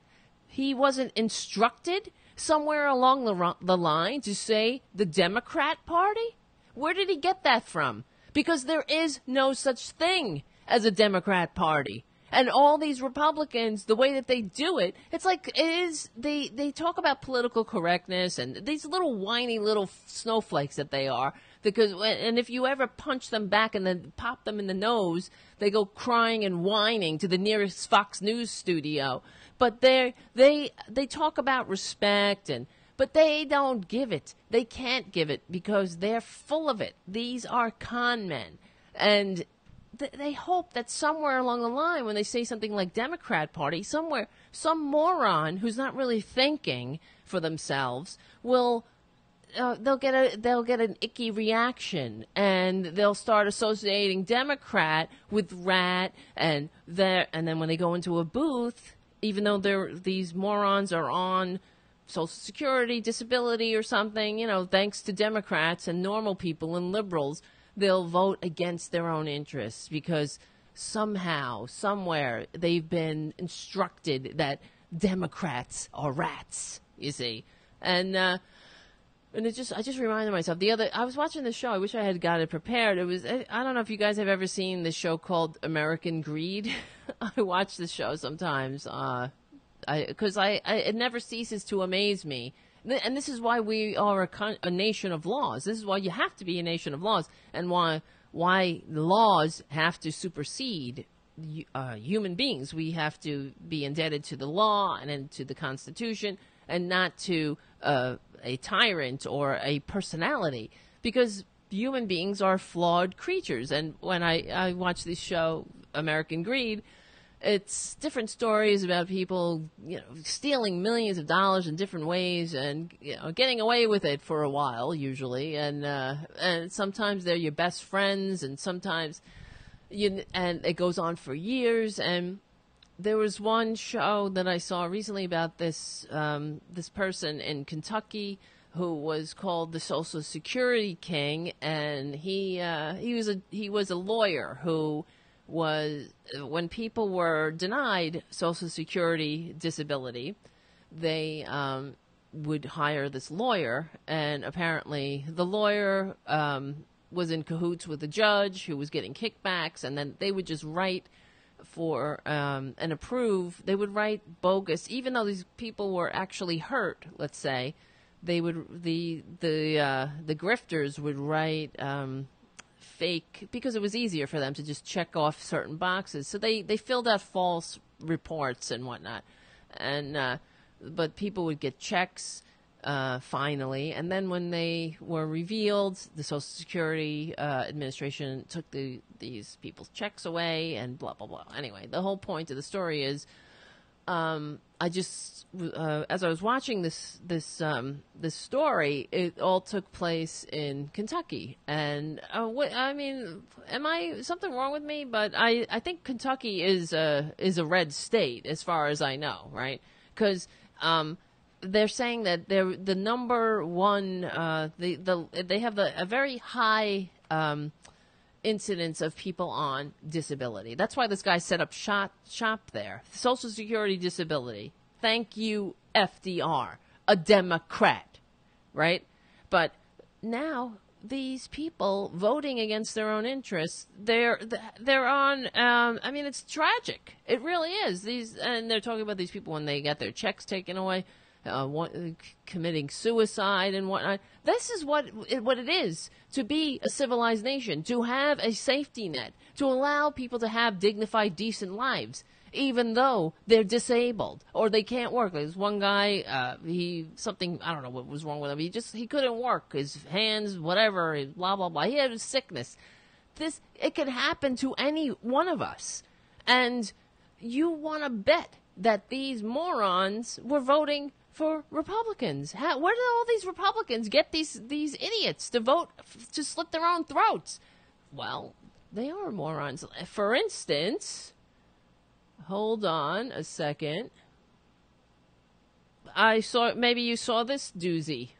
Speaker 2: he wasn't instructed somewhere along the line to say the Democrat Party? Where did he get that from? Because there is no such thing as a Democrat Party. And all these Republicans, the way that they do it, it's like it is. They talk about political correctness and these little whiny little snowflakes that they are. And if you ever punch them back and then pop them in the nose, they go crying and whining to the nearest Fox News studio. But they talk about respect, but they don't give it. They can't give it because they're full of it. These are con men. And they hope that somewhere along the line, when they say something like Democrat Party, some moron who's not really thinking for themselves will they'll get an icky reaction, and they'll start associating Democrat with rat, and then when they go into a booth, even though these morons are on Social Security, disability, or something, thanks to Democrats and normal people and liberals, they'll vote against their own interests because somehow, somewhere, they've been instructed that Democrats are rats, you see. And I just reminded myself, I was watching this show, I wish I had got it prepared. I don't know if you guys have ever seen this show called American Greed. I watch this show sometimes, because it never ceases to amaze me. And this is why we are a nation of laws. This is why you have to be a nation of laws, and why the laws have to supersede human beings. We have to be indebted to the law and to the Constitution, and not to a tyrant or a personality, because human beings are flawed creatures. And when I watch this show, American Greed, it's different stories about people, stealing millions of dollars in different ways and, getting away with it for a while, usually. And sometimes they're your best friends, and sometimes and it goes on for years. And there was one show that I saw recently about this person in Kentucky who was called the Social Security King, and he was a lawyer who was, when people were denied Social Security disability, they would hire this lawyer, and apparently the lawyer was in cahoots with the judge who was getting kickbacks, and then they would just write for and approve. They would write bogus, even though these people were actually hurt. Let's say they would the grifters would write fake, because it was easier for them to just check off certain boxes. So they filled out false reports and whatnot, and but people would get checks finally, and then when they were revealed, the Social Security Administration took these people's checks away and blah blah blah. Anyway, the whole point of the story is I just, as I was watching this story, it all took place in Kentucky, and am I something wrong with me? But I think Kentucky is a red state as far as I know, right? Because they're saying that they're the number one. They have a very high incidence of people on disability. That's why this guy set up shop there. Social Security disability. Thank you, FDR, a Democrat, right? But now these people voting against their own interests, they're on. It's tragic. It really is. And they're talking about these people when they get their checks taken away. Committing suicide and whatnot. This is what it is to be a civilized nation, to have a safety net, to allow people to have dignified, decent lives, even though they're disabled or they can't work. There's one guy, I don't know what was wrong with him. He couldn't work. His hands, whatever, blah, blah, blah. He had a sickness. It could happen to any one of us. And you want to bet that these morons were voting for Republicans. Where did all these Republicans get these idiots to vote to slit their own throats? Well, they are morons. For instance, hold on a second. Maybe you saw this doozy.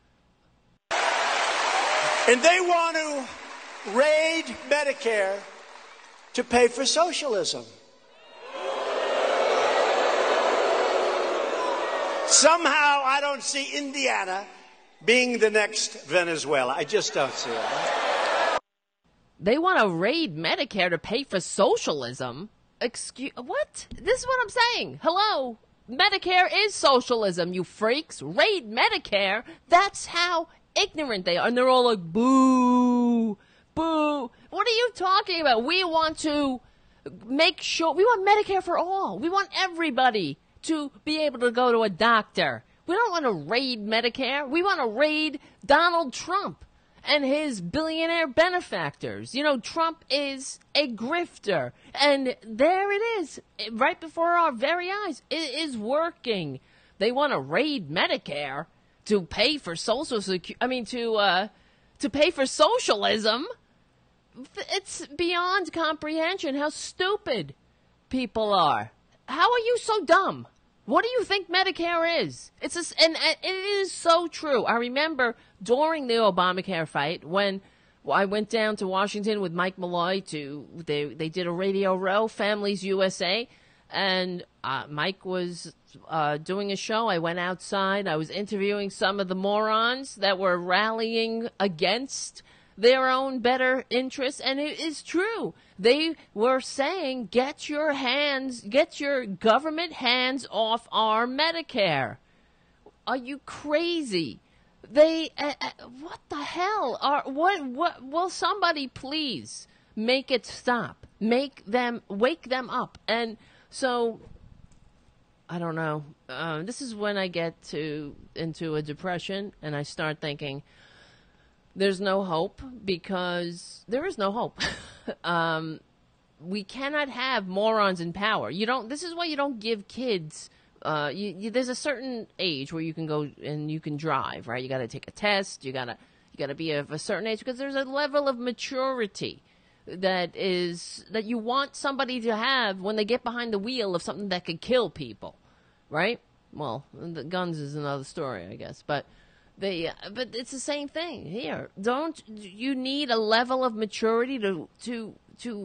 Speaker 6: And they want to raid Medicare to pay for socialism. Somehow, I don't see Indiana being the next Venezuela. I just don't see it.
Speaker 2: They want to raid Medicare to pay for socialism? What? This is what I'm saying. Hello? Medicare is socialism, you freaks. Raid Medicare? That's how ignorant they are. And they're all like, boo, boo. What are you talking about? We want to make sure, we want Medicare for all. We want everybody to be able to go to a doctor. We don't want to raid Medicare. We want to raid Donald Trump and his billionaire benefactors. You know, Trump is a grifter. And there it is, right before our very eyes. It is working. They want to raid Medicare to pay for Social Security. To pay for socialism. It's beyond comprehension how stupid people are. How are you so dumb? What do you think Medicare is? And it is so true. I remember during the Obamacare fight when I went down to Washington with Mike Malloy they did a Radio Row, Families USA, and Mike was doing a show. I went outside. I was interviewing some of the morons that were rallying against their own better interests, and it is true. They were saying, get your government hands off our Medicare. Are you crazy? What the hell? What will somebody please make it stop? Wake them up. And so, I don't know. This is when I get into a depression, and I start thinking, there's no hope, because there is no hope. We cannot have morons in power. This is why you don't give kids. There's a certain age where you can go and you can drive, right? You got to take a test. You got to be of a certain age, because there's a level of maturity that you want somebody to have when they get behind the wheel of something that could kill people, right? Well, the guns is another story, I guess, but it's the same thing here. Don't you need a level of maturity to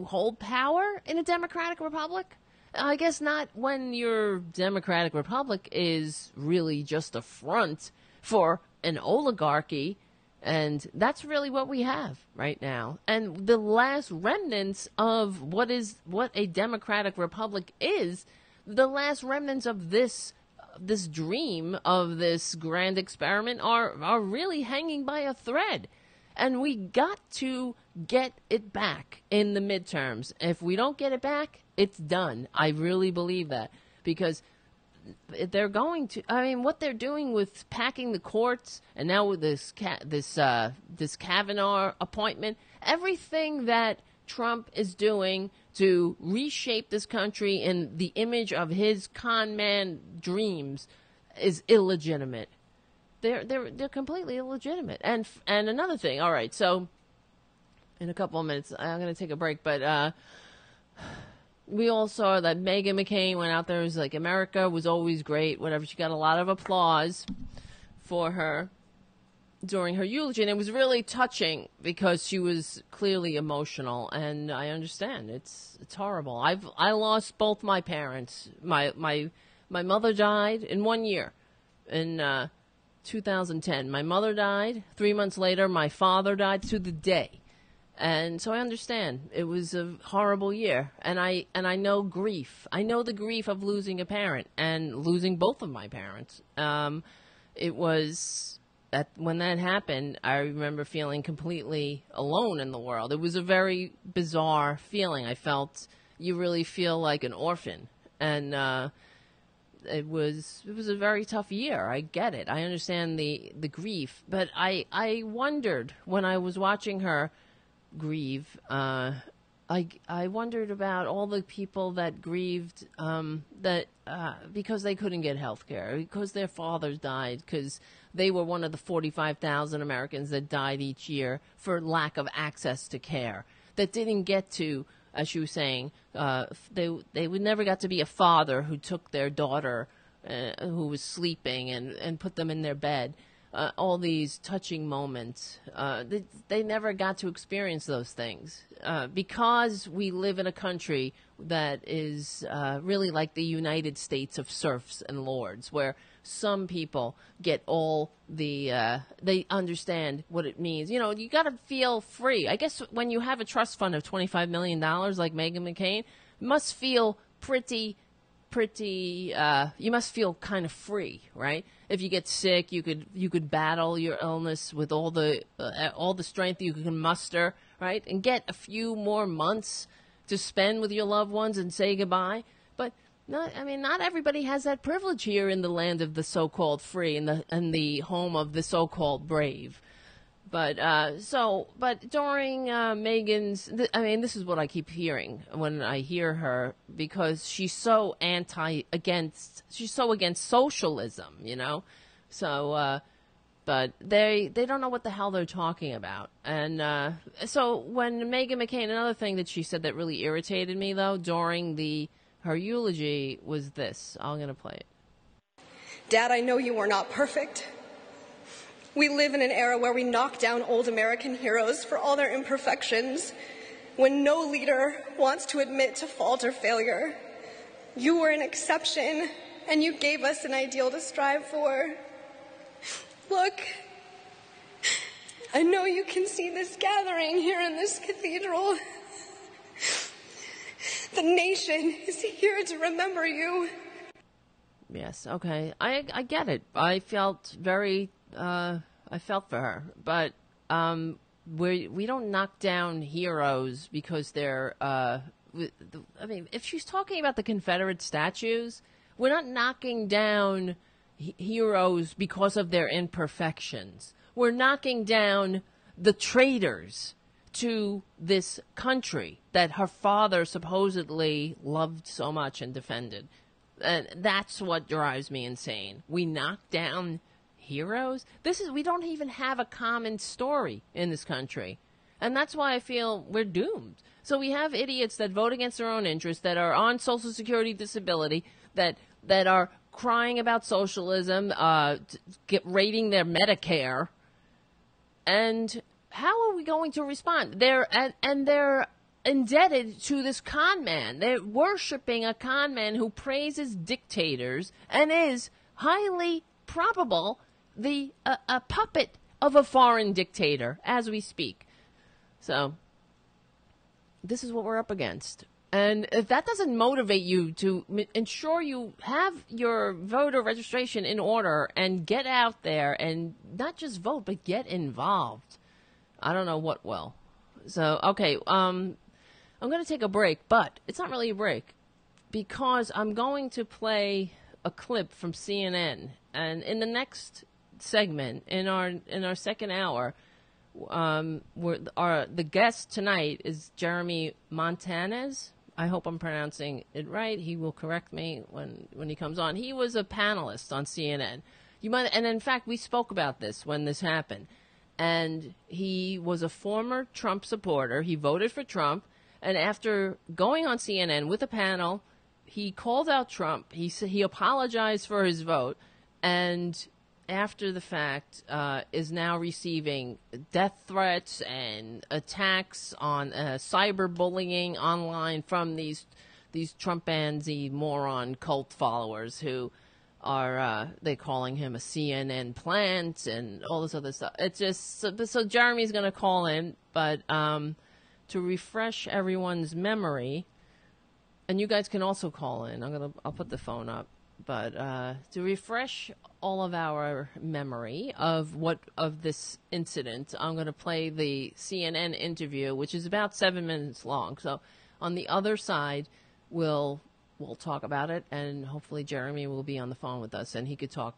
Speaker 2: hold power in a democratic republic? I guess not when your democratic republic is really just a front for an oligarchy, and that's really what we have right now. And the last remnants of what a democratic republic is, the last remnants of this dream of this grand experiment are really hanging by a thread. And we got to get it back in the midterms. If we don't get it back, it's done. I really believe that, because they're going to, what they're doing with packing the courts, and now with this Kavanaugh appointment, everything that Trump is doing to reshape this country in the image of his con man dreams is illegitimate. They're completely illegitimate. And another thing, all right, so in a couple of minutes, I'm going to take a break, but we all saw that Meghan McCain went out there and was like, America was always great, whatever. She got a lot of applause for her during her eulogy, and it was really touching because she was clearly emotional, and I understand. It's horrible. I lost both my parents. My mother died in 1 year, in 2010. My mother died. 3 months later, my father died to the day. And so I understand. It was a horrible year, and I know grief. I know the grief of losing a parent and losing both of my parents. It was when that happened, I remember feeling completely alone in the world. It was a very bizarre feeling. I felt you really feel like an orphan, and it was a very tough year. I get it. I understand the grief, but I wondered when I was watching her grieve. I wondered about all the people that grieved because they couldn't get health care, because their fathers died, because they were one of the 45,000 Americans that died each year for lack of access to care, that didn't get to, as she was saying, they would never got to be a father who took their daughter who was sleeping and put them in their bed. All these touching moments, they never got to experience those things because we live in a country that is really like the United States of serfs and lords, where some people get all the they understand what it means. You know, you got to feel free. I guess when you have a trust fund of $25 million like Meghan McCain, it must feel pretty you must feel kind of free, right? If you get sick, you could battle your illness with all the strength you can muster, right? And get a few more months to spend with your loved ones and say goodbye. But not everybody has that privilege here in the land of the so-called free and the home of the so-called brave. But during Meghan's, this is what I keep hearing when I hear her, because she's so against socialism, you know. So, but they don't know what the hell they're talking about. And so when Meghan McCain, another thing that she said that really irritated me though during her eulogy was this. I'm gonna play it.
Speaker 7: Dad, I know you are not perfect. We live in an era where we knock down old American heroes for all their imperfections, when no leader wants to admit to fault or failure. You were an exception, and you gave us an ideal to strive for. Look, I know you can see this gathering here in this cathedral. The nation is here to remember you.
Speaker 2: Yes, okay. I get it. I felt very... I felt for her, but we don't knock down heroes because they're. If she's talking about the Confederate statues, we're not knocking down heroes because of their imperfections. We're knocking down the traitors to this country that her father supposedly loved so much and defended, and that's what drives me insane. We knock down heroes. We don't even have a common story in this country, and that's why I feel we're doomed. So we have idiots that vote against their own interests, that are on Social Security disability, that are crying about socialism, rating their Medicare, and how are we going to respond? They're indebted to this con man. They're worshiping a con man who praises dictators and is highly probable a puppet of a foreign dictator as we speak. So this is what we're up against. And if that doesn't motivate you to ensure you have your voter registration in order and get out there and not just vote, but get involved, I don't know what will. So, okay, I'm going to take a break, but it's not really a break because I'm going to play a clip from CNN. And in the next segment, in our second hour, the guest tonight is Jeremy Montanez. I hope I'm pronouncing it right. He will correct me when he comes on. He was a panelist on CNN. And in fact, we spoke about this when this happened. And he was a former Trump supporter. He voted for Trump. And after going on CNN with a panel, he called out Trump. He apologized for his vote. And after the fact, is now receiving death threats and attacks on cyberbullying online from these Trumpanzee moron cult followers who are they calling him a CNN plant and all this other stuff. It's just so Jeremy's going to call in, but to refresh everyone's memory, and you guys can also call in. I'll put the phone up, but to refresh all of our memory of this incident, I'm going to play the CNN interview, which is about 7 minutes long. So on the other side, we'll talk about it, and hopefully Jeremy will be on the phone with us, and he could tell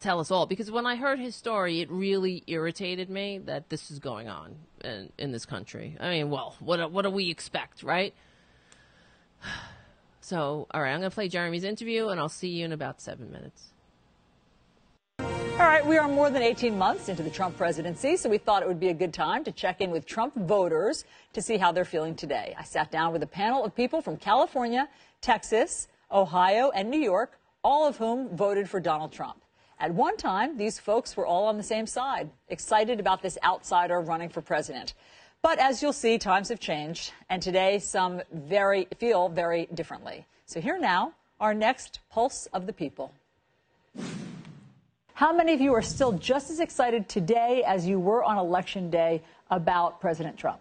Speaker 2: us all. Because when I heard his story, it really irritated me that this is going on in this country. I mean, well, what do we expect, right? So, all right, I'm going to play Jeremy's interview, and I'll see you in about 7 minutes.
Speaker 8: All right, we are more than 18 months into the Trump presidency, so we thought it would be a good time to check in with Trump voters to see how they're feeling today. I sat down with a panel of people from California, Texas, Ohio, and New York, all of whom voted for Donald Trump. At one time, these folks were all on the same side, excited about this outsider running for president. But as you'll see, times have changed, and today some feel very differently. So here now, our next Pulse of the People. How many of you are still just as excited today as you were on Election Day about President Trump?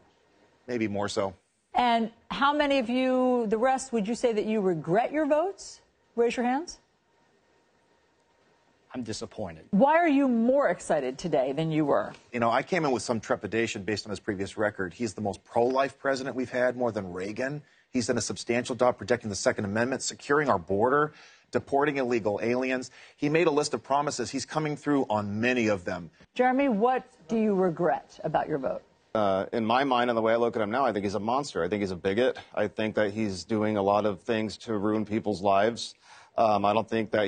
Speaker 9: Maybe more so.
Speaker 8: And how many of you, the rest, would you say that you regret your votes? Raise your hands.
Speaker 9: I'm disappointed.
Speaker 8: Why are you more excited today than you were?
Speaker 9: You know, I came in with some trepidation based on his previous record. He's the most pro-life president we've had, more than Reagan. He's done a substantial job protecting the Second Amendment, securing our border, deporting illegal aliens. He made a list of promises. He's coming through on many of them.
Speaker 8: Jeremy, what do you regret about your vote?
Speaker 10: In my mind, and the way I look at him now, I think he's a monster. I think he's a bigot. I think that he's doing a lot of things to ruin people's lives. I don't think that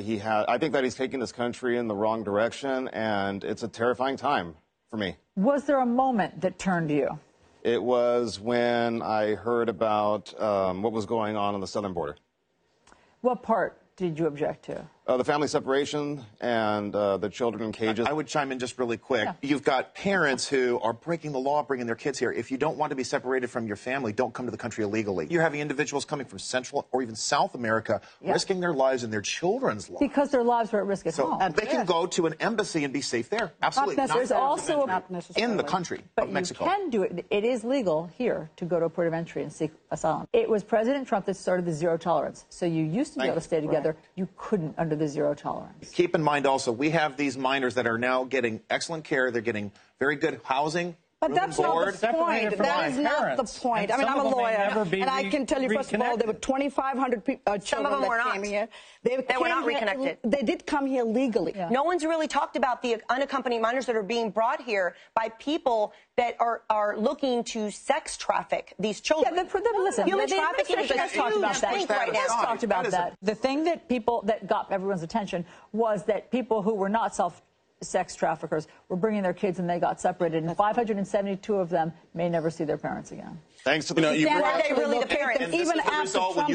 Speaker 10: I think that he's taking this country in the wrong direction, and it's a terrifying time for me.
Speaker 8: Was there a moment that turned you?
Speaker 10: It was when I heard about what was going on the southern border.
Speaker 8: What part did you object to?
Speaker 10: The family separation and the children in cages.
Speaker 9: I would chime in just really quick.
Speaker 8: Yeah.
Speaker 9: You've got parents who are breaking the law, bringing their kids here. If you don't want to be separated from your family, don't come to the country illegally. You're having individuals coming from Central or even South America risking their lives and their children's lives.
Speaker 8: Because their lives were at risk at home.
Speaker 9: And they can go to an embassy and be safe there. Absolutely.
Speaker 8: There's also
Speaker 9: in the country of Mexico.
Speaker 8: You can do it. It is legal here to go to a port of entry and seek asylum. It was President Trump that started the zero tolerance. So you used to be able to stay together. You couldn't under the zero tolerance.
Speaker 9: Keep in mind also, we have these minors that are now getting excellent care. They're getting very good housing.
Speaker 11: But that's not the point. That is not the point. I mean, I'm a lawyer, and I can tell you, first of all, there were 2,500 children that came here. They were not reconnected. They did come here legally.
Speaker 12: Yeah. No one's really talked about the unaccompanied minors that are being brought here by people that are looking to sex traffic these children.
Speaker 8: Yeah, listen,
Speaker 12: human trafficking is a huge thing right now.
Speaker 8: Talked about that. The thing that got everyone's attention was that people who were not sex traffickers were bringing their kids and they got separated, and 572 of them may never see their parents again.
Speaker 9: Thanks to the
Speaker 12: were they really the parents?
Speaker 11: Even after Trump's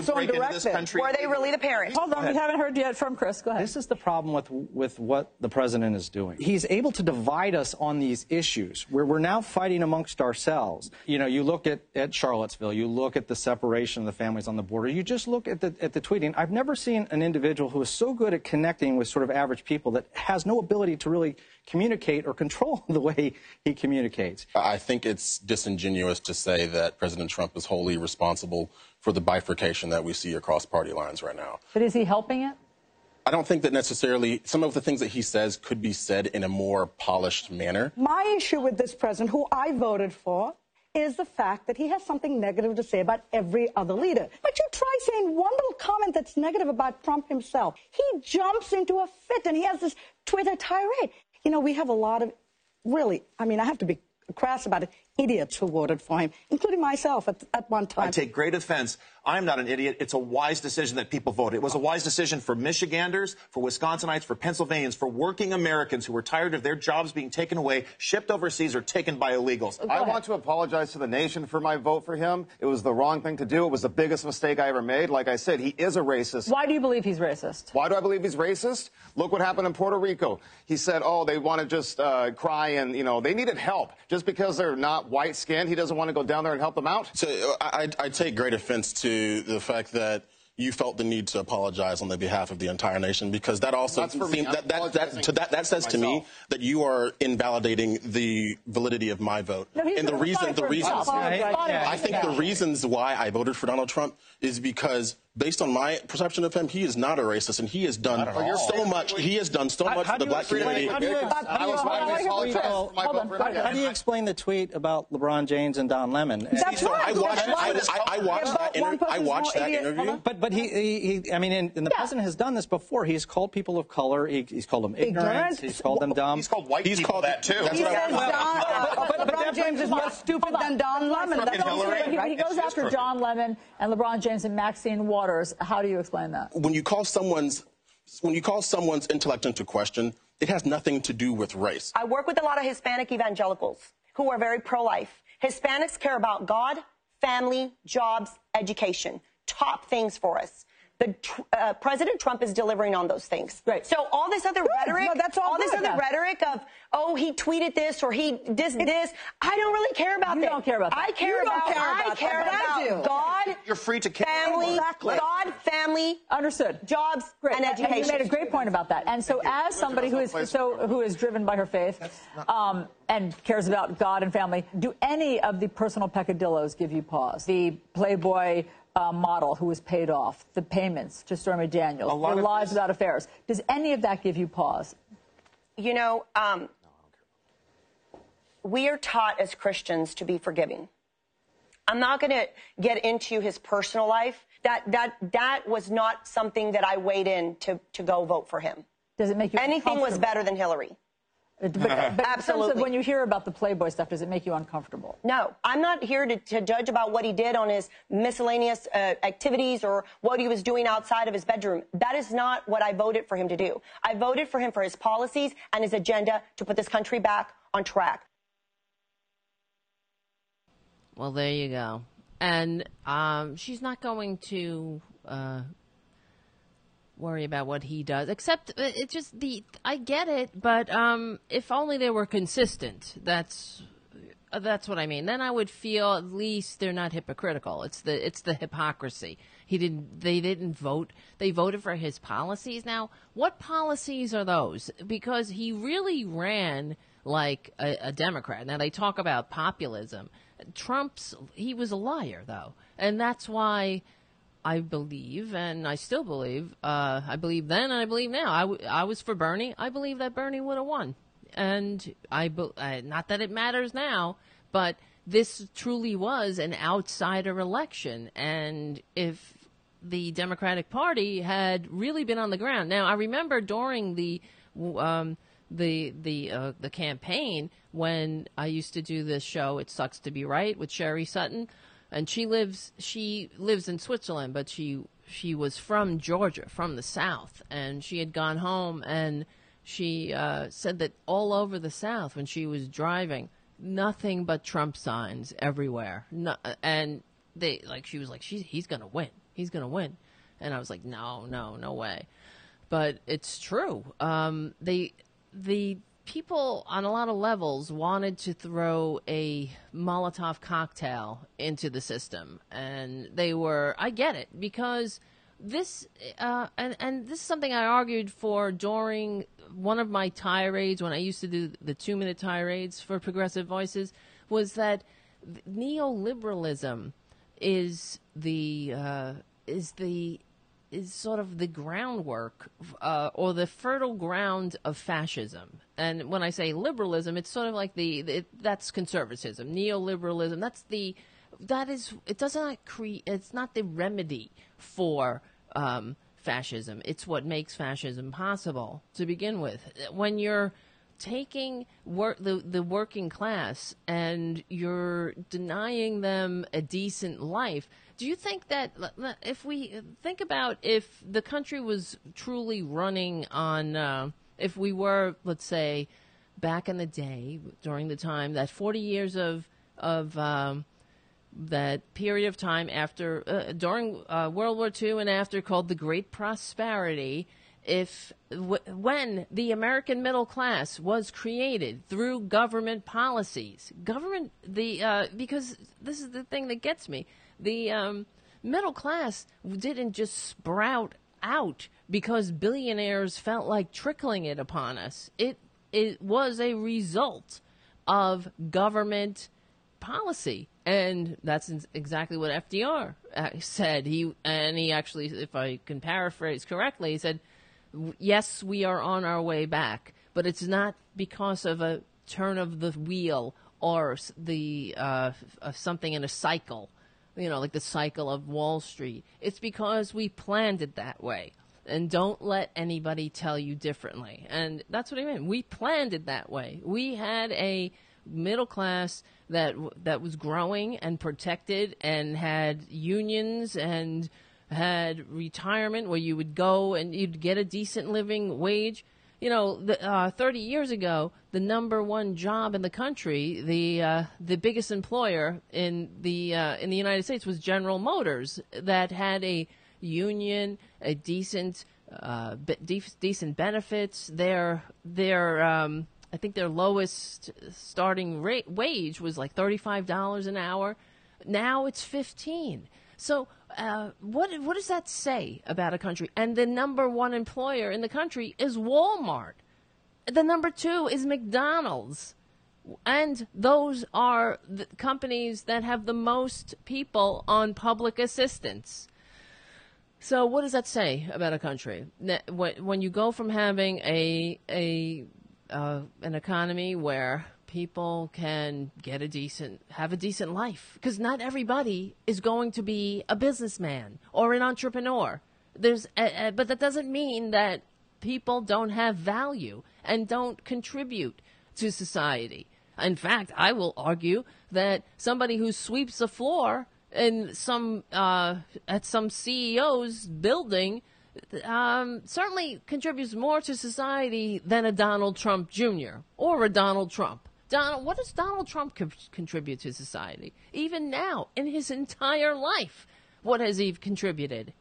Speaker 11: own directive.
Speaker 12: Were they really the parents?
Speaker 8: Hold on, we haven't heard yet from Chris. Go ahead.
Speaker 13: This is the problem with what the president is doing. He's able to divide us on these issues where we're now fighting amongst ourselves. You know, you look at Charlottesville, you look at the separation of the families on the border, you just look at the tweeting. I've never seen an individual who is so good at connecting with sort of average people that has no ability to really communicate or control the way he communicates.
Speaker 14: I think it's disingenuous to say that President Trump is wholly responsible for the bifurcation that we see across party lines right now.
Speaker 8: But is he helping it?
Speaker 14: I don't think that necessarily some of the things that he says could be said in a more polished manner.
Speaker 11: My issue with this president, who I voted for, is the fact that he has something negative to say about every other leader. But you try saying one little comment that's negative about Trump himself. He jumps into a fit and he has this Twitter tirade. You know, we have a lot of, really, I mean, I have to be crass about it, idiots who voted for him, including myself at one time.
Speaker 9: I take great offense. I'm not an idiot. It's a wise decision that people voted. It was a wise decision for Michiganders, for Wisconsinites, for Pennsylvanians, for working Americans who were tired of their jobs being taken away, shipped overseas, or taken by illegals.
Speaker 10: I want to apologize to the nation for my vote for him. It was the wrong thing to do. It was the biggest mistake I ever made. Like I said, he is a racist.
Speaker 8: Why do you believe he's racist?
Speaker 10: Why do I believe he's racist? Look what happened in Puerto Rico. He said, oh, they want to just cry and, you know, they needed help. Just because they're not white-skinned, he doesn't want to go down there and help them out?
Speaker 14: So I take great offense to the fact that you felt the need to apologize on the behalf of the entire nation, because that also that says to me that you are invalidating the validity of my vote.
Speaker 8: No,
Speaker 14: and the reasons I think the reasons why I voted for Donald Trump is because, based on my perception of him, he is not a racist, and he has done so much. He has done so much for the black community.
Speaker 13: How do you explain the tweet about LeBron James and Don Lemon?
Speaker 11: That's right.
Speaker 14: I watched that interview.
Speaker 13: But I mean, the president has done this before. He's called people of color. He's called them ignorant. He's called them dumb.
Speaker 9: He's called white people that too.
Speaker 11: He says LeBron James is more stupid than Don Lemon.
Speaker 8: He goes after John Lemon and LeBron James and Maxine Waters. How do you explain that?
Speaker 14: When you call someone's intellect into question, it has nothing to do with race.
Speaker 12: I work with a lot of Hispanic evangelicals who are very pro-life. Hispanics care about God, family, jobs, education. Top things for us. President Trump is delivering on those things.
Speaker 8: Right.
Speaker 12: So all this other rhetoric, rhetoric of, oh, he tweeted this or he did this, I don't really care about that.
Speaker 8: You don't care about that.
Speaker 12: I care about God,
Speaker 9: you're free to care.
Speaker 12: Family, God, family,
Speaker 8: understood,
Speaker 12: jobs,
Speaker 8: great.
Speaker 12: And education.
Speaker 8: And you made a great point about that. And so, as somebody who is driven by her faith and cares about God and family, do any of the personal peccadillos give you pause? The Playboy model who was paid off, the payments to Stormy Daniels, the lies without affairs. Does any of that give you pause?
Speaker 12: You know, we are taught as Christians to be forgiving. I'm not going to get into his personal life. That was not something that I weighed in to go vote for him.
Speaker 8: Does it make you
Speaker 12: anything was better than Hillary?
Speaker 8: But absolutely. When you hear about the Playboy stuff, does it make you uncomfortable?
Speaker 12: No, I'm not here to judge about what he did on his miscellaneous activities or what he was doing outside of his bedroom. That is not what I voted for him to do. I voted for him for his policies and his agenda to put this country back on track.
Speaker 2: Well, there you go. And she's not going to worry about what he does, except it's just I get it, but if only they were consistent. That's what I mean. Then I would feel at least they're not hypocritical. It's the hypocrisy. They didn't vote. They voted for his policies. Now, what policies are those? Because he really ran like a Democrat. Now, they talk about populism. He was a liar, though. And that's why I believe, and I still believe, I believe then and I believe now. I was for Bernie. I believe that Bernie would have won. And not that it matters now, but this truly was an outsider election. And if the Democratic Party had really been on the ground. Now, I remember during the campaign when I used to do this show, It Sucks to Be Right, with Sherry Sutton. And she lives in Switzerland, but she was from Georgia, from the South, and she had gone home, and she said that all over the South when she was driving, nothing but Trump signs everywhere. No, and she was like, he's gonna win, and I was like, no way, but it's true. The people on a lot of levels wanted to throw a Molotov cocktail into the system, and I get it, because this, and this is something I argued for during one of my tirades when I used to do the 2-minute tirades for Progressive Voices, was that neoliberalism is sort of the groundwork or the fertile ground of fascism. And when I say liberalism, it's sort of like that's conservatism. Neoliberalism, it's not the remedy for fascism. It's what makes fascism possible to begin with. When you're taking the working class and you're denying them a decent life. Do you think that if we think about if the country was truly running on, if we were, let's say, back in the day during the time, that 40 years of that period of time after, during World War II and after, called the Great Prosperity, when the American middle class was created through government policies, because this is the thing that gets me, the middle class didn't just sprout out because billionaires felt like trickling it upon us. It was a result of government policy. And that's exactly what FDR said. He actually, if I can paraphrase correctly, he said, yes, we are on our way back, but it's not because of a turn of the wheel or of something in a cycle, like the cycle of Wall Street. It's because we planned it that way. And don't let anybody tell you differently. And that's what I mean. We planned it that way. We had a middle class that was growing and protected and had unions and had retirement where you would go and you'd get a decent living wage. 30 years ago, the number one job in the country, the biggest employer in the United States was General Motors, that had a union, a decent benefits. I think their lowest starting wage was like $35 an hour. Now it's $15. So what does that say about a country? And the number one employer in the country is Walmart. The number two is McDonald's. And those are the companies that have the most people on public assistance. So what does that say about a country? When you go from having an economy where people can have a decent life, because not everybody is going to be a businessman or an entrepreneur. But that doesn't mean that people don't have value and don't contribute to society. In fact, I will argue that somebody who sweeps the floor in at some CEO's building certainly contributes more to society than a Donald Trump Jr. or a Donald Trump. What does Donald Trump contribute to society? Even now, in his entire life, what has he contributed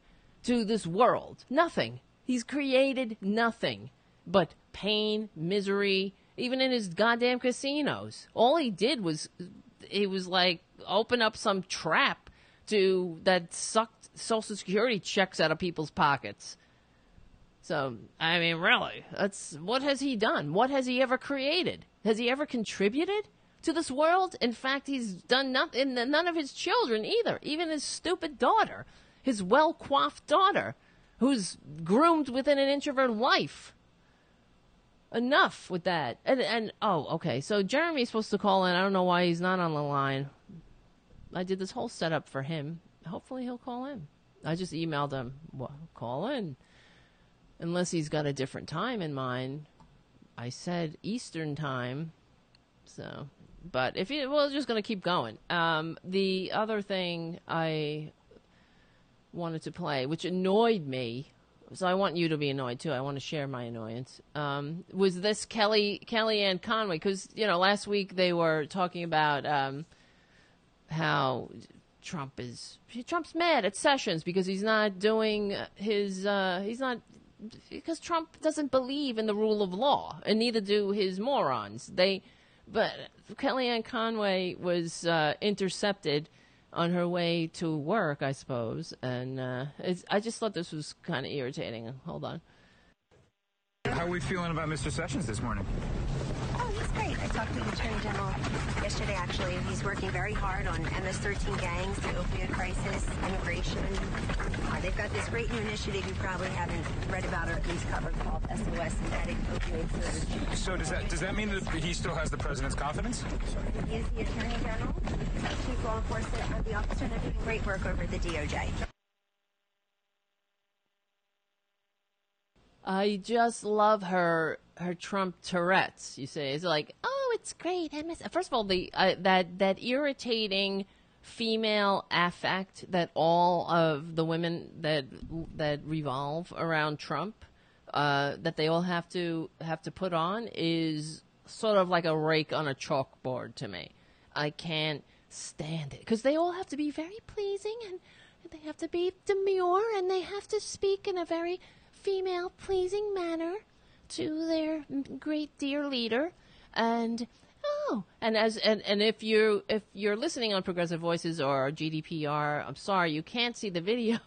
Speaker 2: to this world? Nothing. He's created nothing but pain, misery, even in his goddamn casinos. All he did was like open up some trap that sucked Social Security checks out of people's pockets. So, I mean, really, what has he done? What has he ever created? Has he ever contributed to this world? In fact, he's done nothing. None of his children either. Even his stupid daughter, his well-coiffed daughter, who's groomed within an inch of her life. Enough with that. Okay. So Jeremy's supposed to call in. I don't know why he's not on the line. I did this whole setup for him. Hopefully he'll call in. I just emailed him, call in. Unless he's got a different time in mind. I said Eastern time. So, but we're just going to keep going. The other thing I wanted to play, which annoyed me, so I want you to be annoyed too. I want to share my annoyance. Was this Kellyanne Conway? Because last week they were talking about how Trump's mad at Sessions because he's not doing because Trump doesn't believe in the rule of law, and neither do his morons. But Kellyanne Conway was intercepted on her way to work, I suppose, and I just thought this was kind of irritating. Hold on.
Speaker 15: How are we feeling about Mr. Sessions this morning?
Speaker 16: Oh, he's great. I talked to the Attorney General yesterday, actually. He's working very hard on MS-13 gangs, the opioid crisis, immigration. They've got this great new initiative you probably haven't read about or at least covered called SOS, Synthetic Opioid Surge.
Speaker 15: So does that mean that he still has the president's confidence?
Speaker 16: He is the Attorney General, Chief Law Enforcement, the officer, and they're doing great work over at the DOJ.
Speaker 2: I just love her her Trump Tourette's. You say it's like, oh, it's great. First of all, the that irritating female affect that all of the women that revolve around Trump, that they all have to put on, is sort of like a rake on a chalkboard to me. I can't stand it because they all have to be very pleasing and they have to be demure and they have to speak in a very female pleasing manner to their great dear leader. And if you're listening on Progressive Voices or GDPR, I'm sorry you can't see the video,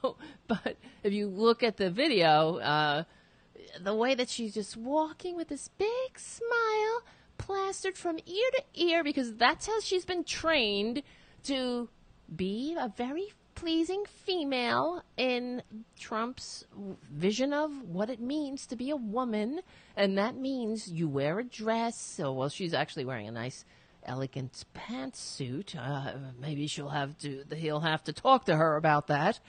Speaker 2: but if you look at the video, the way that she's just walking with this big smile plastered from ear to ear, because that's how she's been trained to be a very pleasing female in Trump's vision of what it means to be a woman, and that means you wear a dress. So, well, she's actually wearing a nice, elegant pantsuit. Maybe he'll have to talk to her about that.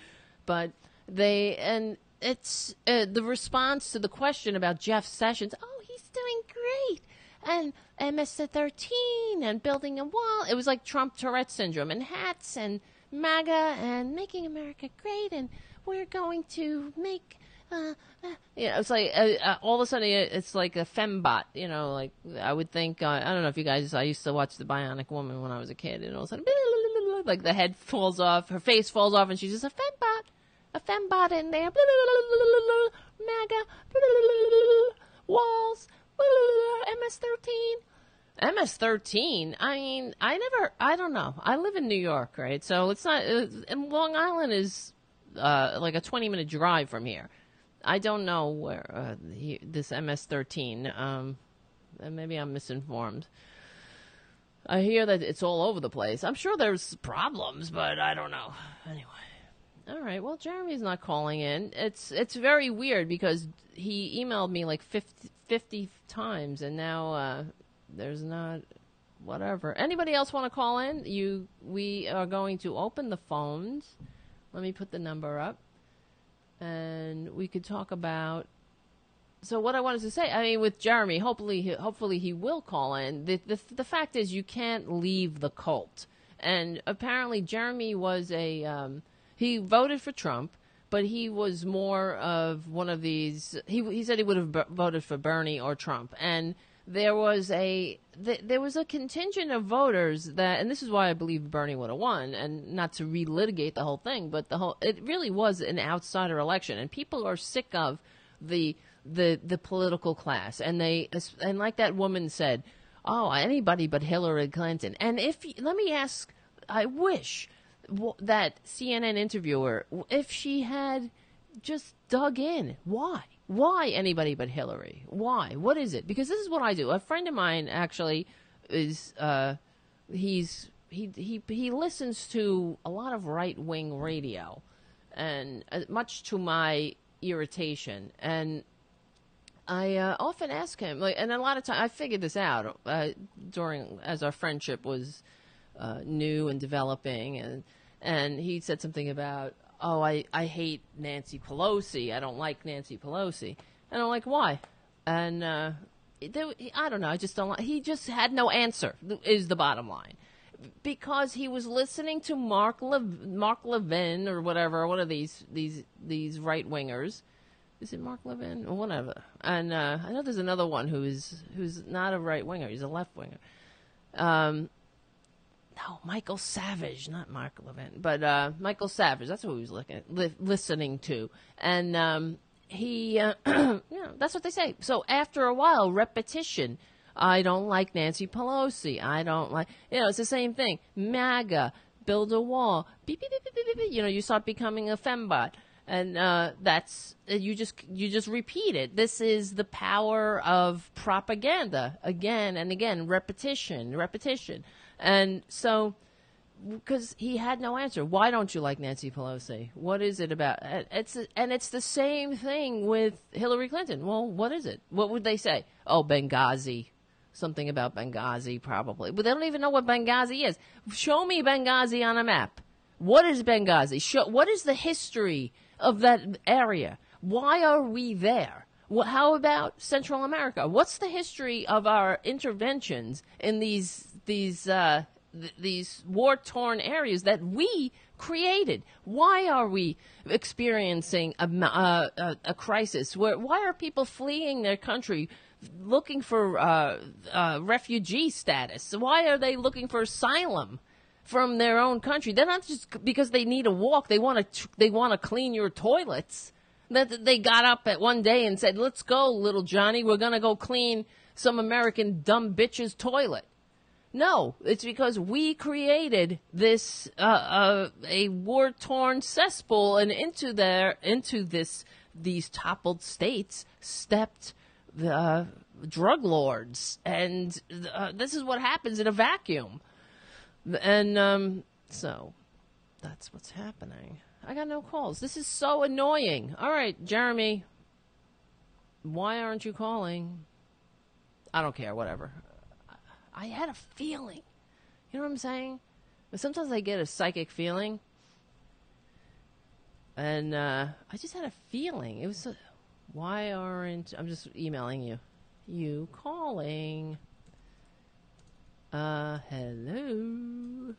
Speaker 2: But it's the response to the question about Jeff Sessions. Oh, he's doing great. And MS-13 and building a wall. It was like Trump Tourette syndrome and hats and MAGA and making America great, and we're going to make, it's like all of a sudden it's like a fembot, like I would think, I don't know if you guys, I used to watch The Bionic Woman when I was a kid, and all of a sudden, like the head falls off, her face falls off, and she's just a fembot in there, MAGA, walls, MS-13. MS-13, I mean, I don't know. I live in New York, right? So it's not, and Long Island is like a 20-minute drive from here. I don't know where this MS-13, and maybe I'm misinformed. I hear that it's all over the place. I'm sure there's problems, but I don't know. Anyway. All right, well, Jeremy's not calling in. It's very weird because he emailed me like 50 times, and now there's not, whatever. Anybody else want to call in? We are going to open the phones. Let me put the number up. And we could talk about, so what I wanted to say, I mean, with Jeremy, hopefully he will call in. The fact is you can't leave the cult. And apparently Jeremy was he voted for Trump, but he was more of one of these, he said he would have voted for Bernie or Trump. And there was a contingent of voters that, and this is why I believe Bernie would have won, and not to relitigate the whole thing, but it really was an outsider election, and people are sick of the political class, and like that woman said, oh, anybody but Hillary Clinton. And let me ask, I wish that CNN interviewer, if she had just dug in, why anybody but Hillary? Why? What is it? Because this is what I do. A friend of mine actually is he listens to a lot of right-wing radio, and much to my irritation. And I often ask him, and a lot of times I figured this out as our friendship was new and developing, and he said something about, oh, I hate Nancy Pelosi. I don't like Nancy Pelosi. And I'm like, why? And I don't know. I just don't like. He just had no answer. Is the bottom line, because he was listening to Mark Levin or whatever, one of these right wingers. Is it Mark Levin or whatever? And I know there's another one who's not a right winger. He's a left winger. No, Michael Savage, not Mark Levin, but Michael Savage. That's who he was listening to, and he, that's what they say. So after a while, repetition. I don't like Nancy Pelosi. I don't like, it's the same thing. MAGA, build a wall. Beep, beep, beep, beep, beep, beep. You start becoming a fembot, and that's you just repeat it. This is the power of propaganda again and again, repetition. And so, because he had no answer. Why don't you like Nancy Pelosi? What is it about? It's the same thing with Hillary Clinton. Well, what is it? What would they say? Oh, Benghazi. Something about Benghazi, probably. But they don't even know what Benghazi is. Show me Benghazi on a map. What is Benghazi? What is the history of that area? Why are we there? Well, how about Central America? What's the history of our interventions in these war-torn areas that we created? Why are we experiencing a crisis? Why are people fleeing their country, looking for refugee status? Why are they looking for asylum from their own country? They're not just because they need a walk. They want to clean your toilets. That they got up at one day and said, "Let's go, little Johnny. We're going to go clean some American dumb bitch's toilet." No, it's because we created this a war-torn cesspool, and into these toppled states stepped the drug lords, and this is what happens in a vacuum. And so that's what's happening. I got no calls. This is so annoying. All right, Jeremy, why aren't you calling? I don't care, whatever. I had a feeling. You know what I'm saying? But sometimes I get a psychic feeling. And I just had a feeling. It was, why aren't, I'm just emailing you. You calling. Hello.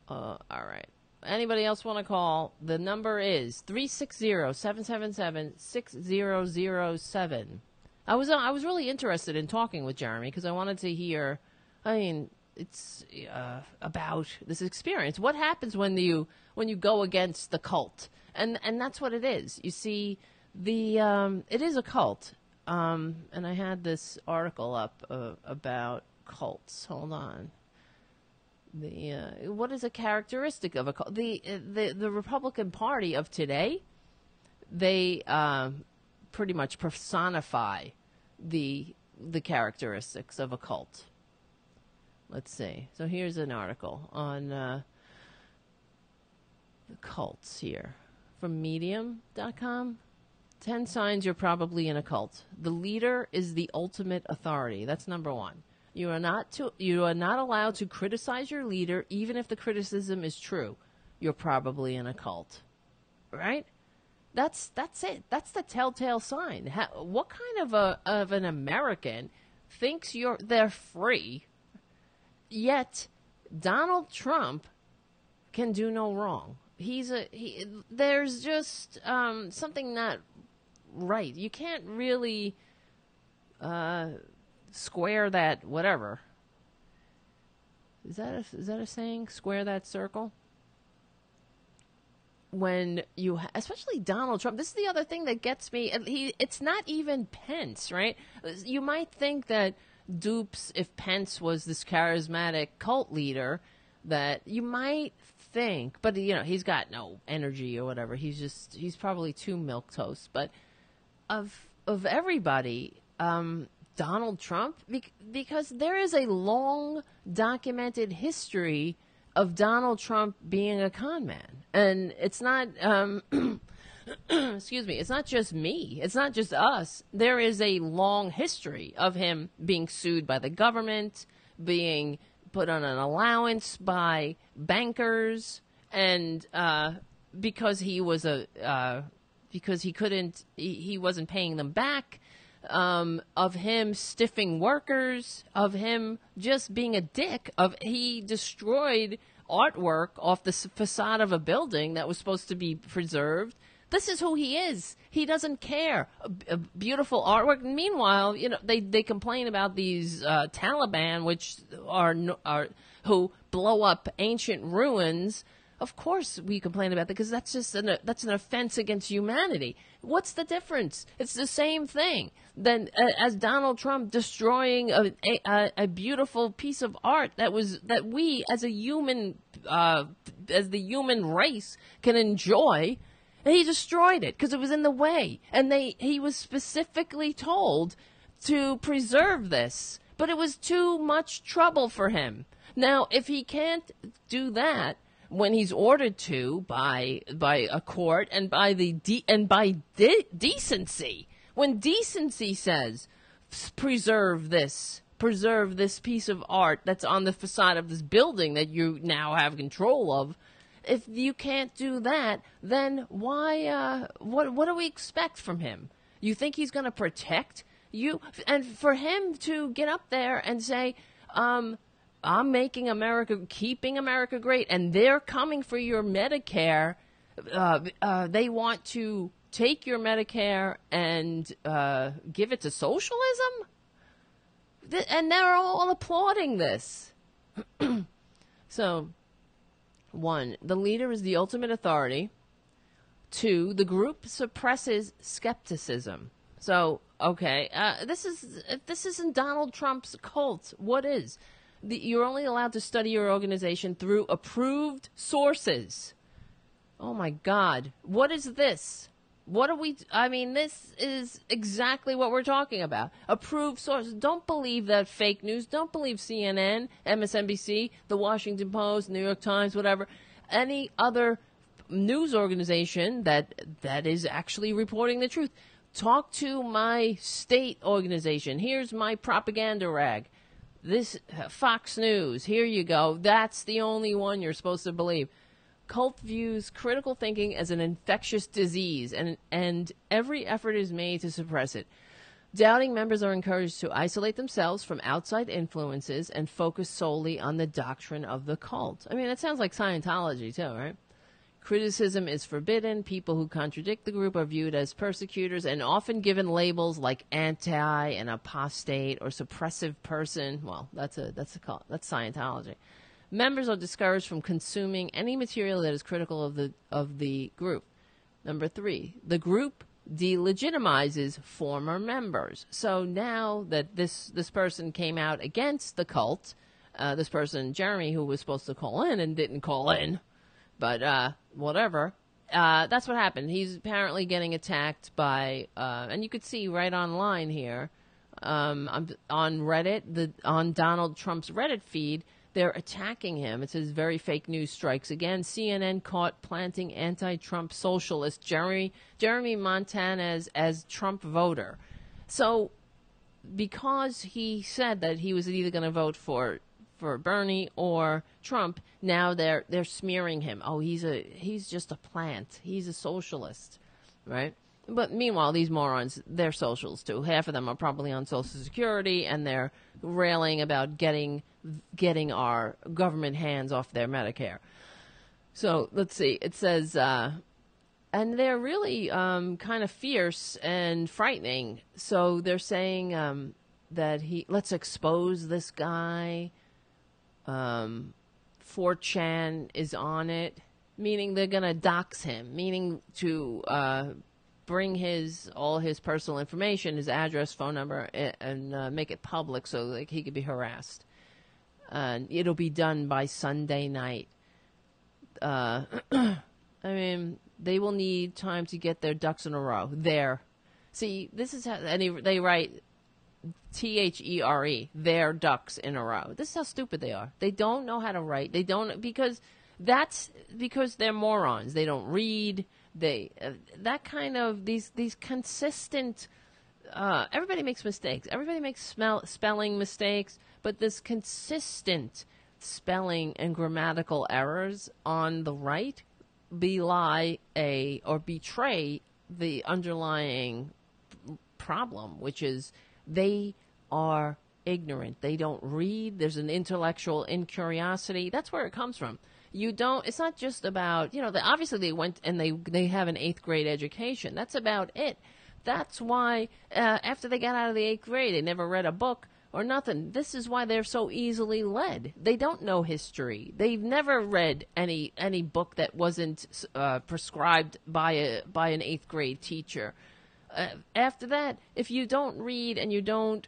Speaker 2: All right. Anybody else want to call? The number is 360-777-6007. I was really interested in talking with Jeremy because I wanted to hear, it's about this experience. What happens when you go against the cult? And that's what it is. You see, it is a cult. And I had this article up about cults. Hold on. What is a characteristic of a cult? The Republican Party of today, they pretty much personify the characteristics of a cult. Let's see. So here's an article on the cults here from Medium.com. 10 signs you're probably in a cult. The leader is the ultimate authority. That's number one. You are not allowed to criticize your leader, even if the criticism is true. You're probably in a cult, right? That's it. That's the telltale sign. What kind of an American thinks they're free, yet Donald Trump can do no wrong? There's just something not right. You can't really square that, whatever. Is that a saying? Square that circle? When especially Donald Trump, this is the other thing that gets me. It's not even Pence, right? You might think that dupes, if Pence was this charismatic cult leader, that you might think, but he's got no energy or whatever. He's probably too milquetoast. But of everybody, Donald Trump, because there is a long documented history of Donald Trump being a con man. And it's not, excuse me, it's not just me. It's not just us. There is a long history of him being sued by the government, being put on an allowance by bankers, and because he wasn't paying them back, of him stiffing workers, of him just being a dick, he destroyed artwork off the facade of a building that was supposed to be preserved. This is who he is. He doesn't care. A beautiful artwork. Meanwhile, they complain about these Taliban, which who blow up ancient ruins. Of course we complain about that because that's just that's an offense against humanity. What's the difference? It's the same thing then as Donald Trump destroying a beautiful piece of art that we as a human as the human race can enjoy. And he destroyed it because it was in the way, and he was specifically told to preserve this, but it was too much trouble for him. Now, if he can't do that when he's ordered to by a court and by decency, when decency says preserve this piece of art that's on the facade of this building that you now have control of, if you can't do that, then why? What do we expect from him? You think he's going to protect you? And for him to get up there and say, I'm keeping America great, and they're coming for your Medicare. They want to take your Medicare and give it to socialism? And they're all applauding this. So, 1, the leader is the ultimate authority. 2, the group suppresses skepticism. So, okay, this isn't Donald Trump's cult. What is? You're only allowed to study your organization through approved sources. Oh my God, what is this? This is exactly what we're talking about. Approved sources. Don't believe that fake news. Don't believe CNN, MSNBC, The Washington Post, New York Times, whatever. Any other news organization that is actually reporting the truth. Talk to my state organization. Here's my propaganda rag. This Fox News. Here you go. That's the only one you're supposed to believe. Cult views critical thinking as an infectious disease, and every effort is made to suppress it. Doubting members are encouraged to isolate themselves from outside influences and focus solely on the doctrine of the cult. I mean, it sounds like Scientology, too, right? Criticism is forbidden. People who contradict the group are viewed as persecutors and often given labels like anti, an apostate, or suppressive person. Well, that's Scientology. Members are discouraged from consuming any material that is critical of the group. Number 3, the group delegitimizes former members. So now that this person came out against the cult, this person, Jeremy, who was supposed to call in and didn't call in, but whatever, that's what happened. He's apparently getting attacked by, and you could see right online here, on Reddit, on Donald Trump's Reddit feed, they're attacking him. It says very fake news strikes again. CNN caught planting anti-Trump socialist Jeremy Montanez as Trump voter. So because he said that he was either going to vote for Bernie or Trump, now they're smearing him. Oh, he's just a plant. He's a socialist, right? But meanwhile, these morons, they're socials too. Half of them are probably on Social Security, and they're railing about getting our government hands off their Medicare. So let's see. It says, and they're really kind of fierce and frightening. So they're saying that let's expose this guy. 4chan is on it, meaning they're going to dox him, meaning to bring all his personal information, his address, phone number, and make it public so that he could be harassed. And it'll be done by Sunday night. I mean, they will need time to get their ducks in a row. There. See, this is how, and they write THERE, their ducks in a row. This is how stupid they are. They don't know how to write. They don't, because they're morons. They don't read. That kind of, these consistent, everybody makes mistakes. Everybody makes spelling mistakes, but this consistent spelling and grammatical errors on the right belie or betray the underlying problem, which is they are ignorant. They don't read. There's an intellectual incuriosity. That's where it comes from. It's not just about, obviously they went and they have an 8th grade education. That's about it. That's why after they got out of the 8th grade, they never read a book or nothing. This is why they're so easily led. They don't know history. They've never read any book that wasn't prescribed by an 8th grade teacher. After that, if you don't read and you don't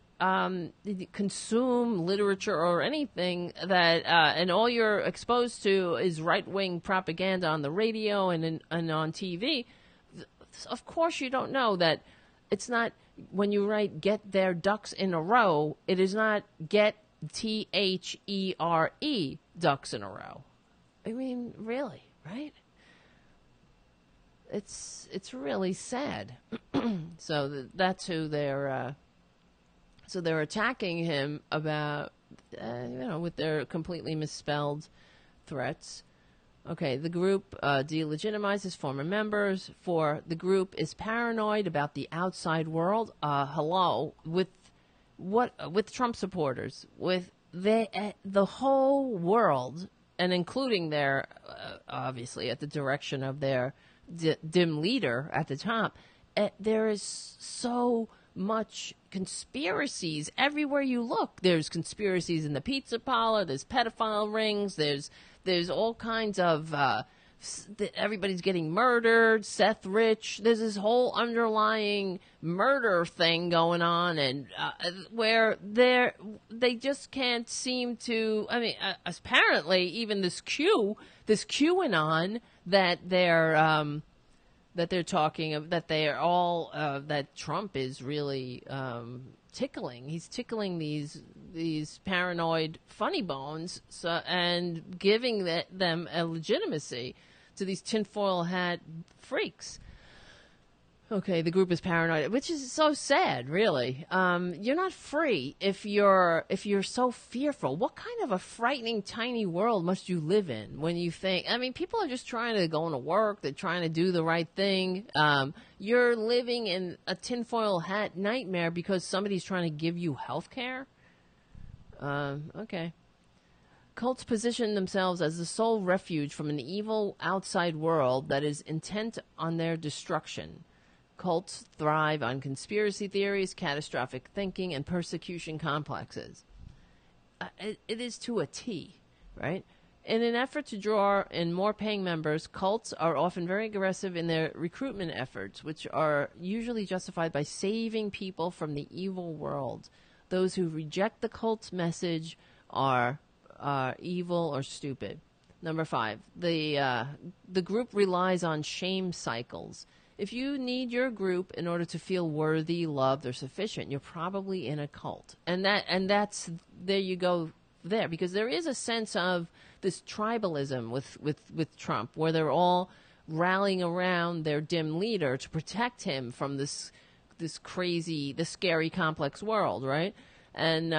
Speaker 2: consume literature or anything that and all you're exposed to is right-wing propaganda on the radio and on TV, of course you don't know that it's not, when you write get their ducks in a row, it is not get THERE ducks in a row. I mean, really, right? It's really sad. So that's who they're attacking him about, with their completely misspelled threats. Okay, the group delegitimizes former members. 4, the group is paranoid about the outside world. Hello, with Trump supporters, with the whole world, and including their, obviously, at the direction of their dim leader at the top, there is so much conspiracies everywhere you look. There's conspiracies in the pizza parlor. There's pedophile rings. There's all kinds of everybody's getting murdered. Seth Rich. There's this whole underlying murder thing going on, and where they just can't seem to. I mean, apparently, even this QAnon that they're talking of, that they are all that Trump is really tickling. He's tickling these paranoid funny bones, and giving them a legitimacy to these tinfoil hat freaks. Okay, the group is paranoid, which is so sad, really. You're not free if you're so fearful. What kind of a frightening, tiny world must you live in when you think? I mean, people are just trying to go into work. They're trying to do the right thing. You're living in a tinfoil hat nightmare because somebody's trying to give you health care. Okay. Cults position themselves as the sole refuge from an evil outside world that is intent on their destruction. Cults thrive on conspiracy theories, catastrophic thinking, and persecution complexes. It is to a T, right? In an effort to draw in more paying members, cults are often very aggressive in their recruitment efforts, which are usually justified by saving people from the evil world. Those who reject the cult's message are evil or stupid. Number 5, the group relies on shame cycles. If you need your group in order to feel worthy, loved, or sufficient, you're probably in a cult. And that's there you go there, because there is a sense of this tribalism with Trump, where they're all rallying around their dim leader to protect him from this crazy, this scary, complex world, right? And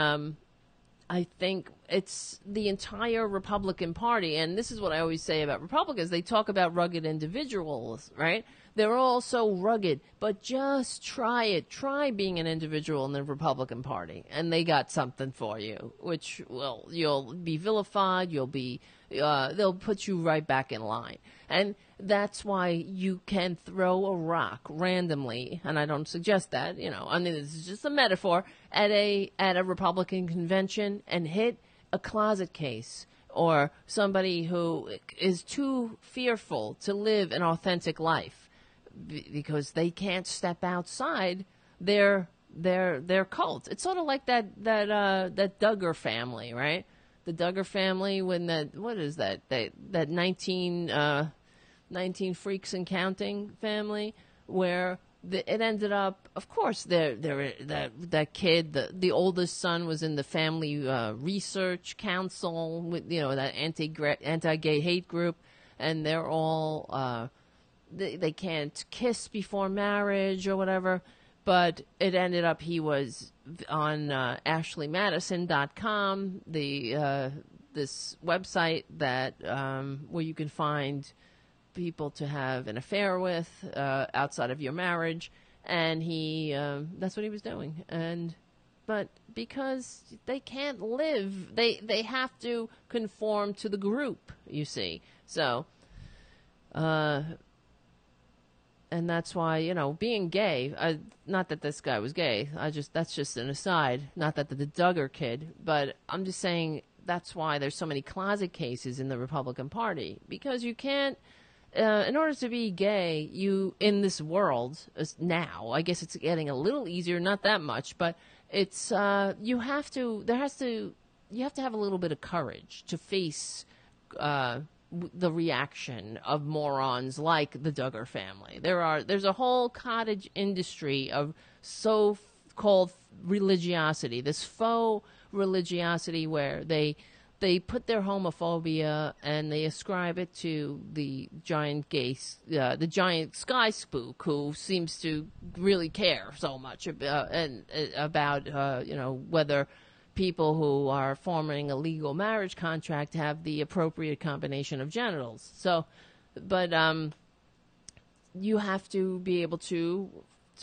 Speaker 2: I think it's the entire Republican Party, and this is what I always say about Republicans. They talk about rugged individuals, right? They're all so rugged, but just try it. Try being an individual in the Republican Party, and they got something for you, which, well, you'll be vilified, they'll put you right back in line. And that's why you can throw a rock randomly, and I don't suggest that, I mean, this is just a metaphor, at a Republican convention and hit a closet case or somebody who is too fearful to live an authentic life because they can't step outside their cult. It's sort of like that Duggar family, right? The Duggar family, when that 19 freaks and counting family, where it ended up, of course, that kid, the oldest son, was in the family research council with that anti-gay hate group, and they're all they can't kiss before marriage or whatever. But it ended up he was on AshleyMadison.com, this website that where you can find people to have an affair with outside of your marriage, and he that's what he was doing. But because they can't live, they have to conform to the group, you see. So and that's why, being gay, not that this guy was gay, that's just an aside, not that the Duggar kid, but I'm just saying that's why there's so many closet cases in the Republican Party, because you can't, in order to be gay, in this world, now, I guess it's getting a little easier, not that much, but it's, you have to have a little bit of courage to face, the reaction of morons like the Duggar family. There's a whole cottage industry of so-called religiosity, this faux religiosity where they put their homophobia and they ascribe it to the giant sky spook who seems to really care so much about whether people who are forming a legal marriage contract have the appropriate combination of genitals. So, but you have to be able to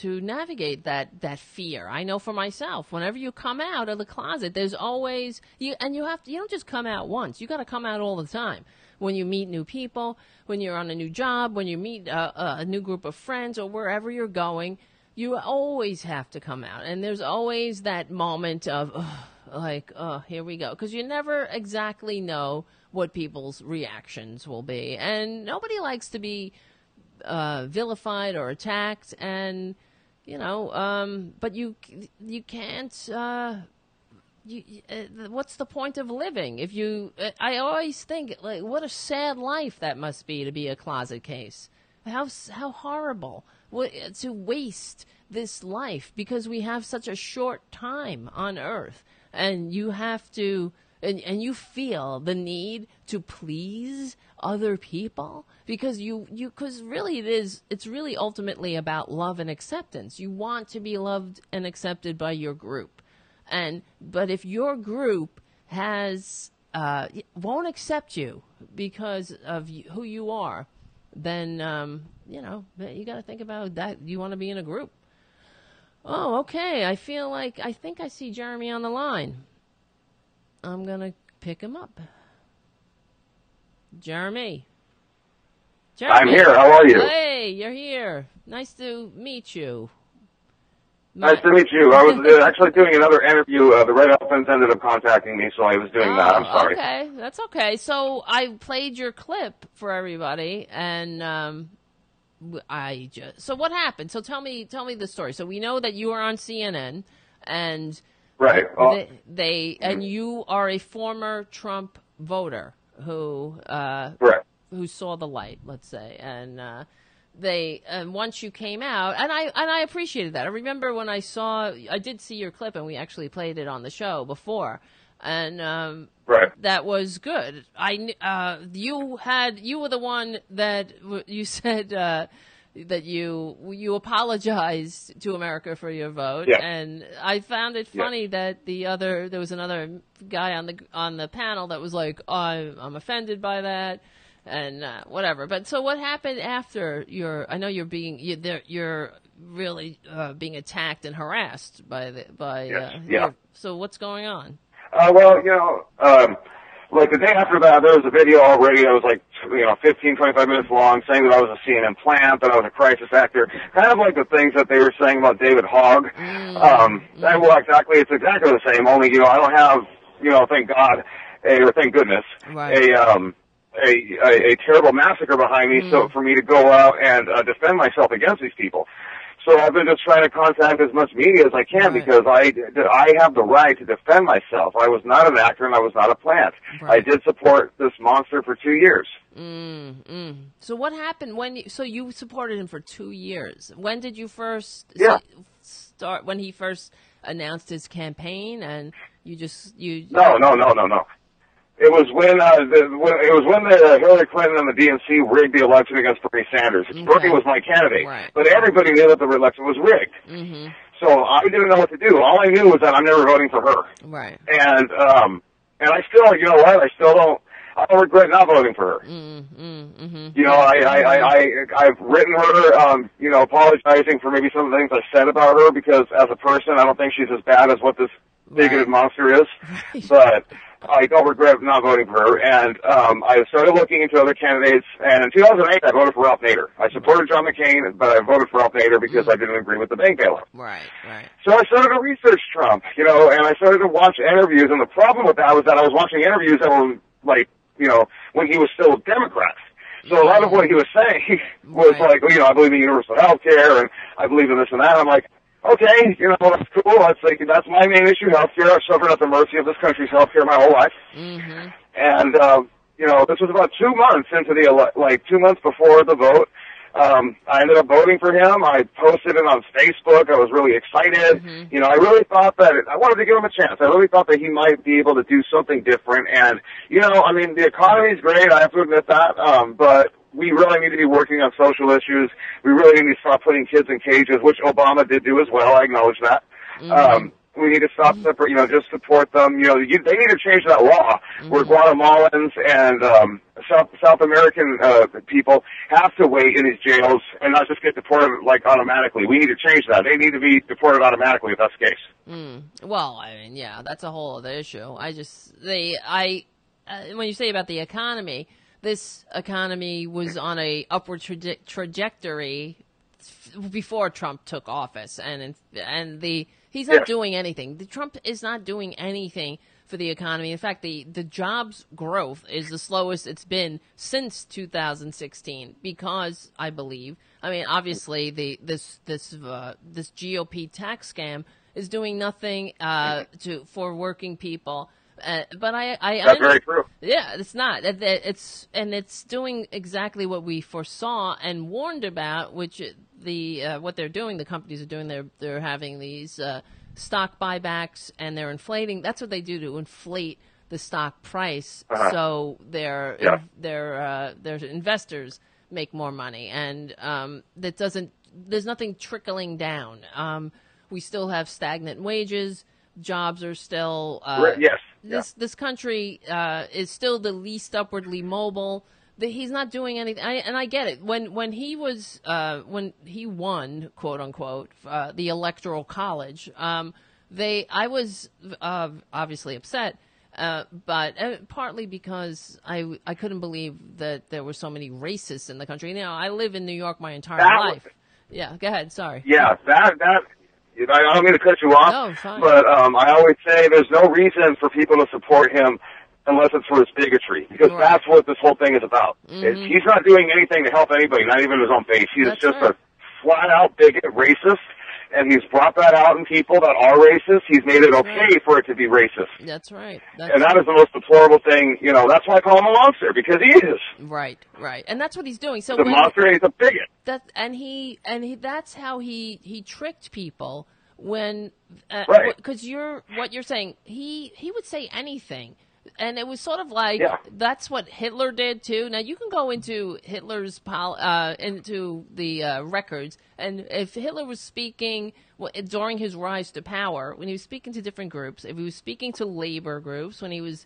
Speaker 2: navigate that fear. I know for myself, whenever you come out of the closet, there's always you don't just come out once. You got to come out all the time. When you meet new people, when you're on a new job, when you meet a new group of friends, or wherever you're going, you always have to come out. And there's always that moment of here we go, because you never exactly know what people's reactions will be, and nobody likes to be vilified or attacked, and but you can't. What's the point of living if you? I always think, like, what a sad life that must be to be a closet case. How horrible to waste this life because we have such a short time on Earth, and you have to. And you feel the need to please other people because because really it's really ultimately about love and acceptance. You want to be loved and accepted by your group, but if your group won't accept you because of who you are, then you got to think about that. You want to be in a group. Oh, okay. I think I see Jeremy on the line. I'm going to pick him up. Jeremy.
Speaker 17: I'm here. How are you?
Speaker 2: Hey, you're here. Nice to meet you.
Speaker 17: Nice to meet you. I was actually doing another interview. The Red Elephants ended up contacting me, so I was doing that. I'm sorry.
Speaker 2: Okay, that's okay. So I played your clip for everybody, and so what happened? So tell me the story. So we know that you were on CNN, and
Speaker 17: right.
Speaker 2: And you are a former Trump voter who saw the light, let's say, and once you came out, and I appreciated that. I remember when I did see your clip, and we actually played it on the show before, and that was good. You were the one that you said. That you apologized to America for your vote, and I found it funny that there was another guy on the panel that was like, I'm offended by that, and whatever. But so what happened after I know you're really being attacked and harassed so what's going on?
Speaker 17: Like the day after that, there was a video already that was like, 15, 25 minutes long, saying that I was a CNN plant, that I was a crisis actor, kind of like the things that they were saying about David Hogg. It's exactly the same, only, I don't have, thank God, or thank goodness, a terrible massacre behind me, so for me to go out and defend myself against these people. So I've been just trying to contact as much media as I can because I have the right to defend myself. I was not an actor and I was not a plant. I did support this monster for 2 years.
Speaker 2: So what happened so you supported him for 2 years. When did you first start, when he first announced his campaign and
Speaker 17: No. It was when Hillary Clinton and the DNC rigged the election against Bernie Sanders. Bernie was my candidate, but everybody knew that the election was rigged. So I didn't know what to do. All I knew was that I'm never voting for her.
Speaker 2: Right.
Speaker 17: And I still, I don't regret not voting for her. I've written her, apologizing for maybe some of the things I said about her because as a person, I don't think she's as bad as what this bigoted monster is. But I don't regret not voting for her, and I started looking into other candidates, and in 2008, I voted for Ralph Nader. I supported John McCain, but I voted for Ralph Nader because I didn't agree with the bank bailout.
Speaker 2: Right.
Speaker 17: So I started to research Trump, and I started to watch interviews, and the problem with that was that I was watching interviews that were, like, when he was still a Democrat. So a lot of what he was saying was like, I believe in universal health care, and I believe in this and that. I'm like, okay, that's cool. That's my main issue, healthcare. I've suffered at the mercy of this country's healthcare my whole life. And, this was about 2 months into 2 months before the vote. I ended up voting for him. I posted it on Facebook. I was really excited. I really thought that I wanted to give him a chance. I really thought that he might be able to do something different. And, the economy's great. I have to admit that. But we really need to be working on social issues. We really need to stop putting kids in cages, which Obama did do as well. I acknowledge that. We need to stop separate, just support them. They need to change that law where Guatemalans and South American people have to wait in these jails and not just get deported automatically. We need to change that. They need to be deported automatically if that's the case.
Speaker 2: Well, I mean, yeah, that's a whole other issue. When you say about the economy, this economy was on a upward trajectory before Trump took office, and he's not doing anything. Trump is not doing anything for the economy. In fact, the jobs growth is the slowest it's been since 2016 because I believe, obviously this GOP tax scam is doing nothing for working people. But
Speaker 17: that's very true.
Speaker 2: Yeah, it's not. It's doing exactly what we foresaw and warned about, which what they're doing. The companies are doing. They're having these stock buybacks and they're inflating. That's what they do to inflate the stock price, so their investors make more money, and there's nothing trickling down. We still have stagnant wages. Jobs are still
Speaker 17: yes.
Speaker 2: This country is still the least upwardly mobile. He's not doing anything, and I get it. When he won, quote unquote, the Electoral College, I was obviously upset, but partly because I couldn't believe that there were so many racists in the country. I live in New York my entire life. Yeah, go ahead. Sorry.
Speaker 17: Yeah, that. I don't mean to cut you off,
Speaker 2: no, fine.
Speaker 17: But I always say there's no reason for people to support him unless it's for his bigotry, because that's what this whole thing is about. He's not doing anything to help anybody, not even his own base. He's just a flat-out bigot, racist, and he's brought that out in people that are racist. He's made it okay for it to be racist.
Speaker 2: That's right.
Speaker 17: And that is the most deplorable thing. That's why I call him a monster, because he is.
Speaker 2: Right. And that's what he's doing. So
Speaker 17: he's a monster, and he's a bigot.
Speaker 2: That's how he tricked people when, because what you're saying, he would say anything. And it was sort of like that's what Hitler did too. Now you can go into Hitler's into the records, and if Hitler was speaking during his rise to power, when he was speaking to different groups, if he was speaking to labor groups, when he was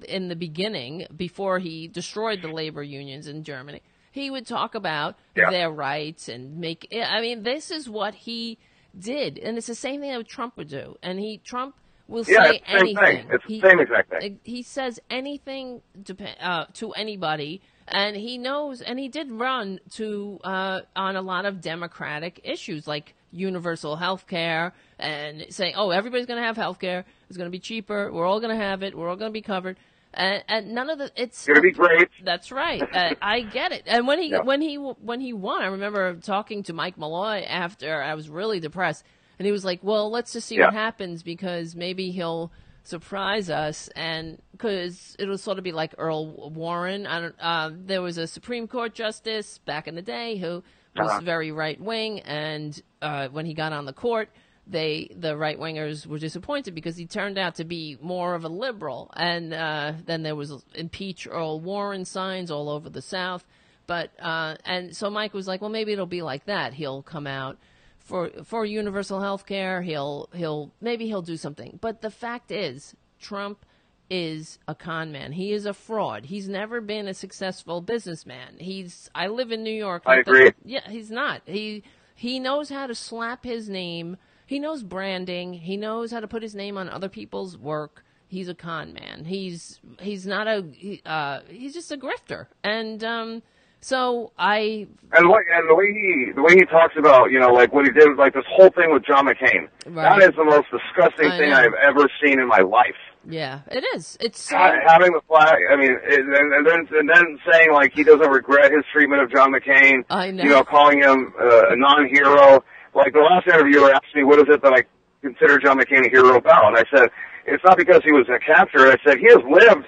Speaker 2: in the beginning before he destroyed the labor unions in Germany, he would talk about their rights and this is what he did, and it's the same thing that Trump would do, and Trump will say anything.
Speaker 17: It's the same exact thing.
Speaker 2: He says anything to anybody, and he knows. And he did run on a lot of democratic issues like universal health care and saying, "Oh, everybody's going to have health care. It's going to be cheaper. We're all going to have it. We're all going to be covered." And none of it's
Speaker 17: going to be great.
Speaker 2: That's right. I get it. And when he won, I remember talking to Mike Malloy after. I was really depressed. And he was like, well, let's just see what happens, because maybe he'll surprise us. And because it'll sort of be like Earl Warren. There was a Supreme Court justice back in the day who was very right-wing. And when he got on the court, the right-wingers were disappointed because he turned out to be more of a liberal. And then there was impeach Earl Warren signs all over the South. But and so Mike was like, well, maybe it'll be like that. He'll come out for universal health care, he'll do something. But the fact is, Trump is a con man. He is a fraud. He's never been a successful businessman. I live in New York.
Speaker 17: I agree.
Speaker 2: He's not. He knows how to slap his name. He knows branding. He knows how to put his name on other people's work. He's a con man. He's just a grifter. And so the way he talks about, like what he did, like this whole thing with John McCain. Right. That is the most disgusting thing I've ever seen in my life. Yeah, it is. It's so...
Speaker 17: having the flag. I mean, and then saying like he doesn't regret his treatment of John McCain. I know. Calling him a non-hero. Like the last interviewer asked me, "What is it that I consider John McCain a hero about?" And I said, "It's not because he was a captured." I said, "He has lived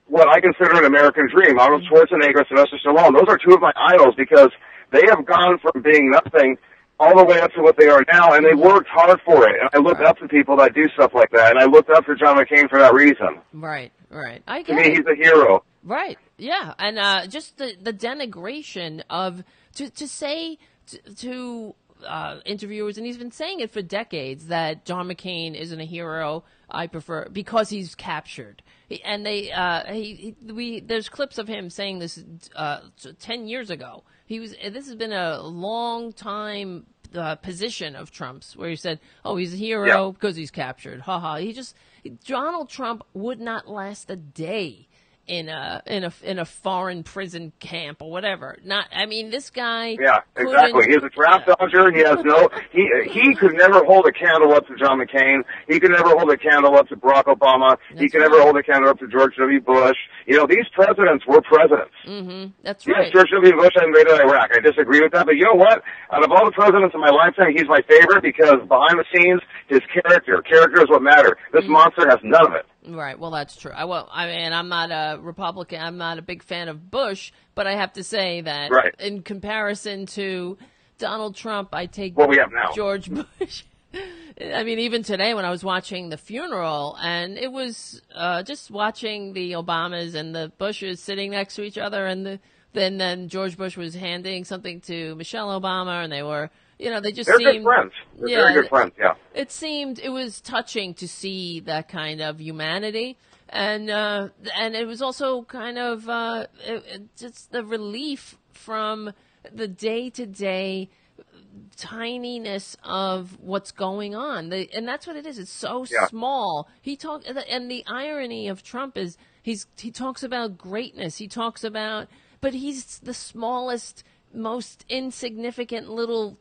Speaker 17: what I consider an American dream." Arnold Schwarzenegger, Sylvester Stallone, those are two of my idols because they have gone from being nothing all the way up to what they are now, and they worked hard for it. And I look up to people that do stuff like that, and I looked up to John McCain for that reason.
Speaker 2: Right.
Speaker 17: To me, he's a hero.
Speaker 2: Right, yeah, and just the denigration of, to say to interviewers, and he's been saying it for decades, that John McCain isn't a hero. I prefer, because he's captured. And there's clips of him saying this 10 years ago. This has been a long time position of Trump's, where he said, "Oh, he's a hero because he's captured." Ha ha. Donald Trump would not last a day in a foreign prison camp or whatever. This guy.
Speaker 17: Yeah, exactly. He's a draft dodger. He has he could never hold a candle up to John McCain. He could never hold a candle up to Barack Obama. He could never hold a candle up to George W. Bush. These presidents were presidents.
Speaker 2: Mm-hmm. That's right.
Speaker 17: Yes, George W. Bush invaded Iraq. I disagree with that, but you know what? Out of all the presidents in my lifetime, he's my favorite because behind the scenes, his character is what matters. This monster has none of it.
Speaker 2: Right. Well, that's true. I'm not a Republican. I'm not a big fan of Bush, but I have to say that in comparison to Donald Trump, I take
Speaker 17: what we have now.
Speaker 2: George Bush. Even today when I was watching the funeral, and it was just watching the Obamas and the Bushes sitting next to each other, and then George Bush was handing something to Michelle Obama, and they were. They just
Speaker 17: They're
Speaker 2: seemed
Speaker 17: good friends. They're very good friends, yeah.
Speaker 2: It was touching to see that kind of humanity, and it was also kind of just the relief from the day-to-day tininess of what's going on. And that's what it is. It's so small. And the irony of Trump is he talks about greatness. He talks about, but he's the smallest, most insignificant little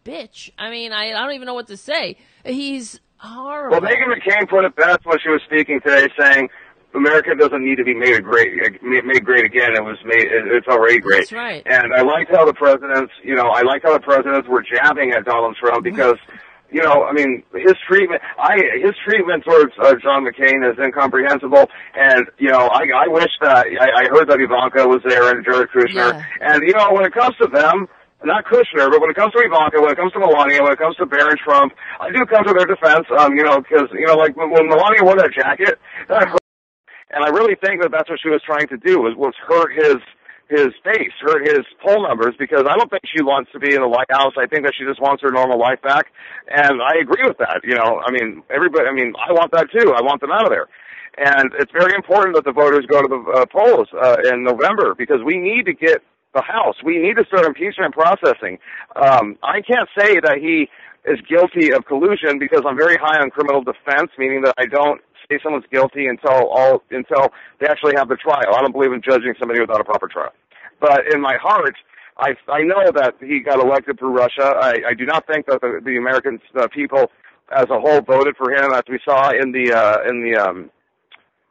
Speaker 2: bitch. I don't even know what to say. He's horrible.
Speaker 17: Well, Meghan McCain put it best when she was speaking today, saying America doesn't need to be made great again. It's already great.
Speaker 2: That's right.
Speaker 17: And I liked how the presidents were jabbing at Donald Trump because, his treatment towards John McCain is incomprehensible. And, I wish that, I heard that Ivanka was there and Jared Kushner.
Speaker 2: Yeah.
Speaker 17: And, when it comes to them, not Kushner, but when it comes to Ivanka, when it comes to Melania, when it comes to Barron Trump, I do come to their defense, because, like when Melania wore that jacket, that hurt. And I really think that that's what she was trying to do, was hurt his face, hurt his poll numbers, because I don't think she wants to be in the White House. I think that she just wants her normal life back. And I agree with that. I want that too. I want them out of there. And it's very important that the voters go to the polls in November, because we need to get the House. We need to start impeachment processing. I can't say that he is guilty of collusion because I'm very high on criminal defense, meaning that I don't say someone's guilty until they actually have the trial. I don't believe in judging somebody without a proper trial. But in my heart, I know that he got elected through Russia. I do not think that the American people as a whole voted for him, as we saw in the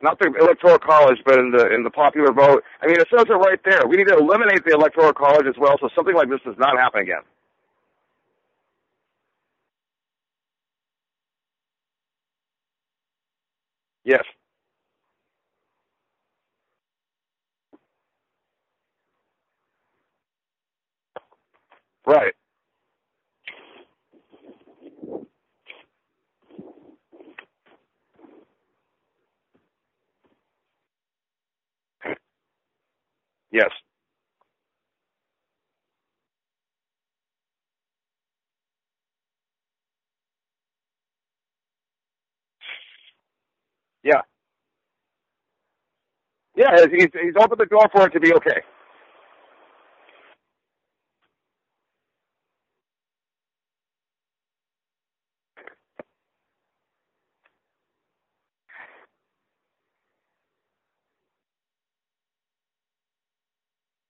Speaker 17: not the Electoral College, but in the popular vote. It says it right there. We need to eliminate the Electoral College as well, so something like this does not happen again. Yes. Right. Yes. Yeah. Yeah, he's opened the door for it to be okay.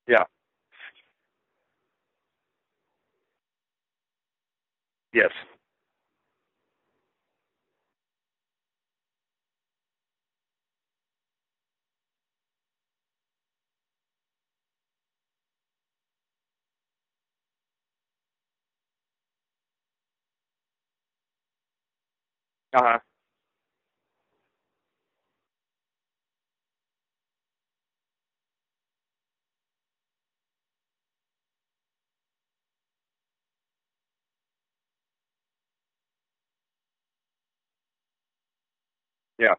Speaker 17: Yeah. Yes. Uh-huh. Yeah.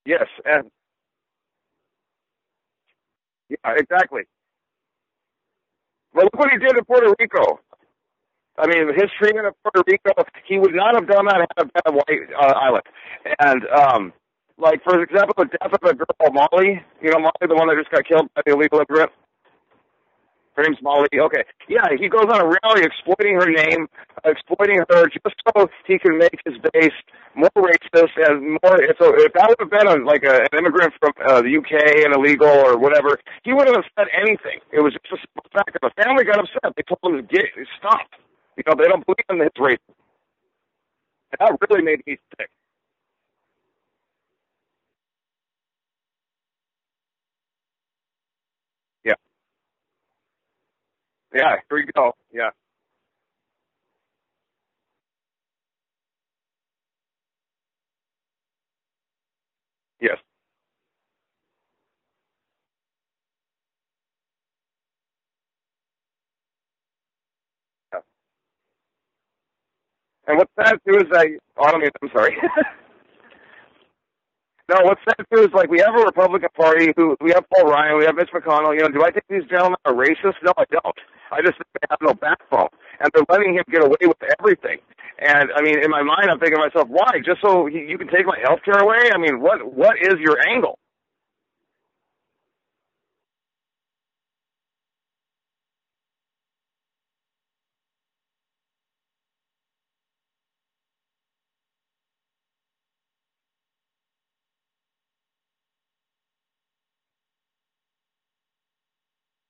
Speaker 17: Yes, and yeah, exactly. Well, look what he did in Puerto Rico. I mean, his treatment of Puerto Rico, he would not have done that had it been a white island. And, like, for example, the death of a girl, Molly, you know, Molly, the one that just got killed by the illegal immigrant. Her name's Molly. Okay. Yeah, he goes on a rally exploiting her name, exploiting her just so he can make his base more racist and more. So if that would have been an immigrant from the UK and illegal or whatever, he wouldn't have said anything. It was just a simple fact that the family got upset. They told him to stop. You know, they don't believe in his race. And that really made me sick. Yeah. Yeah, here you go. Yeah. Yes. Yeah. And what's sad too is that, I'm sorry. No, what's sad too is like we have a Republican Party we have Paul Ryan, we have Mitch McConnell. You know, do I think these gentlemen are racist? No, I don't. I just think they have no backbone, and they're letting him get away with everything. And I mean, in my mind, I'm thinking to myself, why? Just so you can take my health care away? I mean, what is your angle?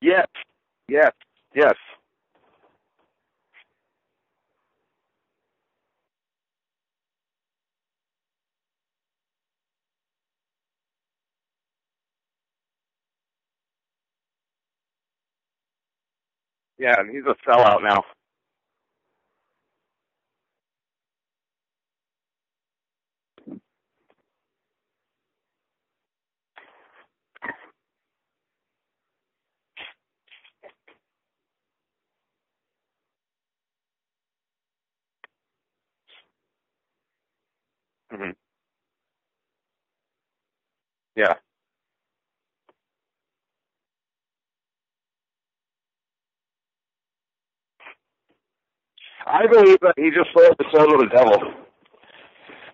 Speaker 17: Yes, yes, yes. Yeah, and he's a sellout now. Hmm. Yeah. I believe that he just sold the soul to the devil.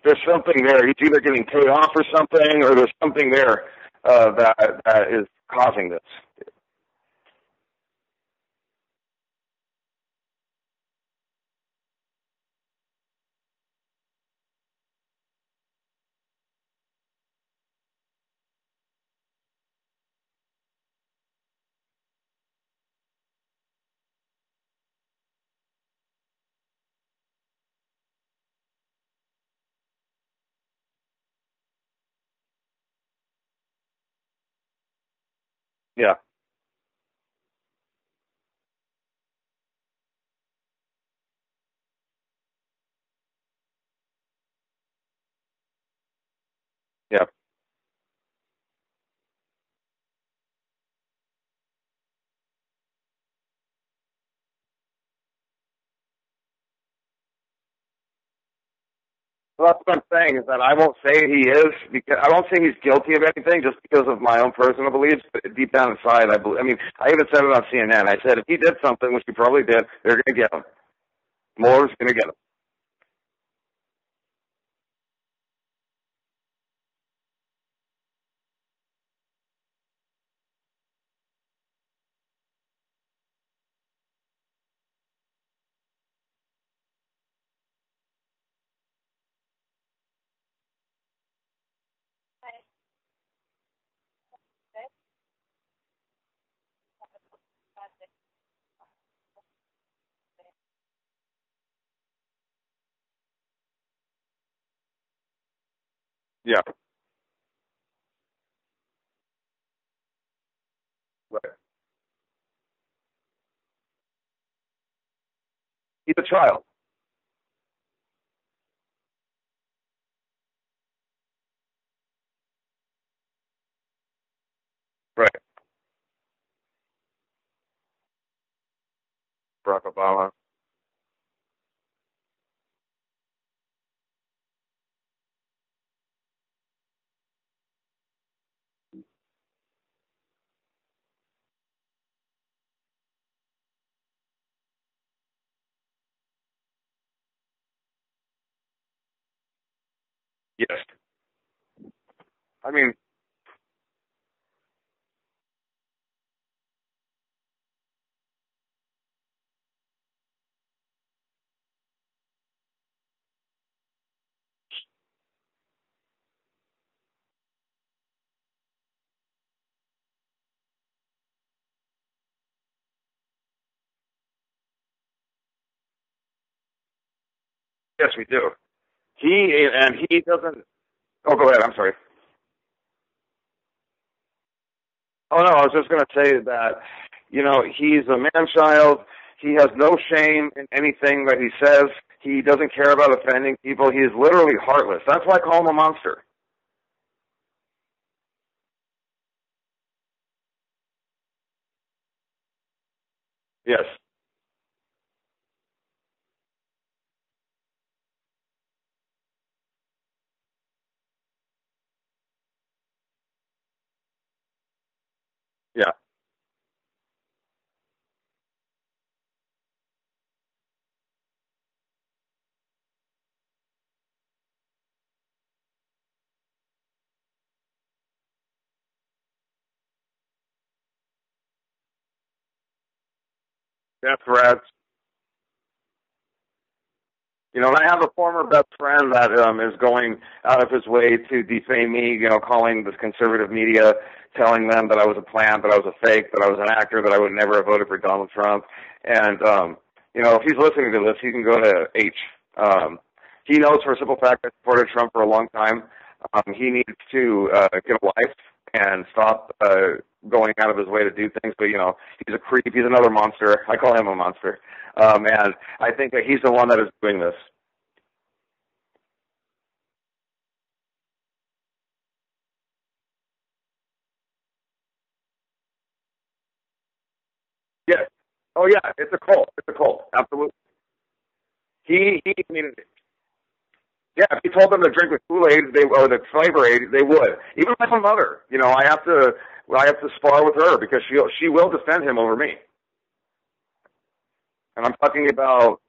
Speaker 17: There's something there. He's either getting paid off for something, or there's something there that is causing this. Yeah, yeah, well, that's what I'm saying is that I won't say he is because I won't say he's guilty of anything just because of my own personal beliefs. But deep down inside, I mean, I even said it on CNN. I said if he did something, which he probably did, they're going to get him. Moore's going to get him. Yeah, right. He's a child. Right. Barack Obama. Yes. I mean, yes, we do. He doesn't. Oh, go ahead. I'm sorry. Oh no, I was just going to say that, he's a man-child. He has no shame in anything that he says. He doesn't care about offending people. He is literally heartless. That's why I call him a monster. Yes. Yeah. Death threats. And I have a former best friend that is going out of his way to defame me, calling the conservative media, telling them that I was a plant, that I was a fake, that I was an actor, that I would never have voted for Donald Trump. And, if he's listening to this, he can go to H. He knows for a simple fact I supported Trump for a long time. He needs to get a life and stop going out of his way to do things. But, he's a creep. He's another monster. I call him a monster. And I think that he's the one that is doing this. Yes. Oh, yeah. It's a cult. It's a cult. Absolutely. I mean, yeah, if he told them to drink the Kool-Aid or the flavor aid, they would. Even my mother, I have to spar with her because she will defend him over me. And I'm talking about,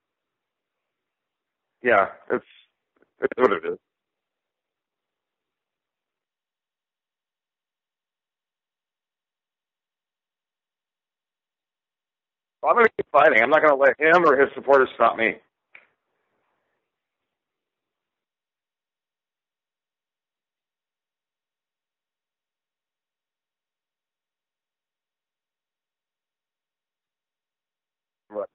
Speaker 17: yeah, it's what it is. Well, I'm going to keep fighting. I'm not going to let him or his supporters stop me. Right.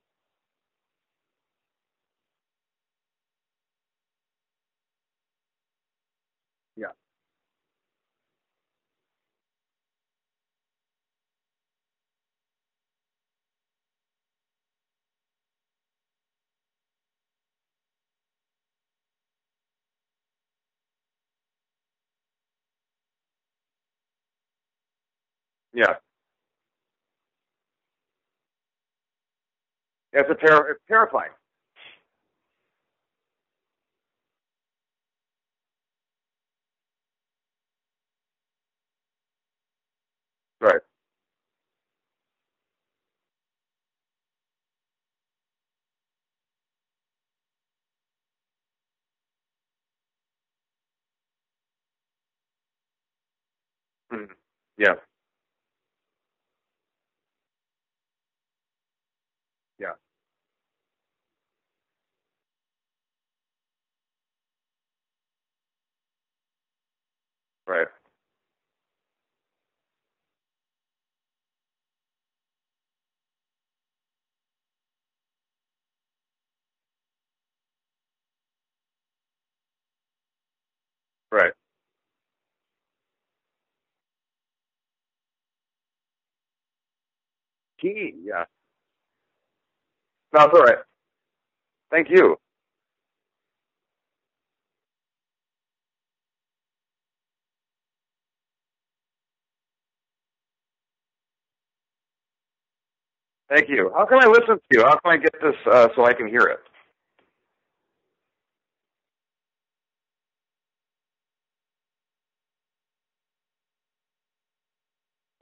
Speaker 17: Yeah. Yeah. It's terrifying. Right. Mm-hmm. Yeah. Yeah. Right. Right. Yeah. No, it's all right. Thank you. Thank you. How can I listen to you? How can I get this so I can hear it?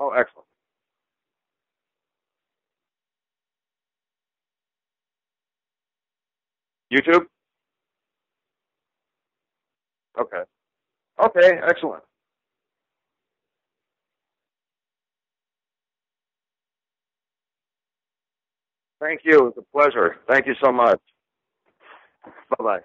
Speaker 17: Oh, excellent. YouTube? Okay. Okay, excellent. Thank you. It's a pleasure. Thank you so much. Bye-bye.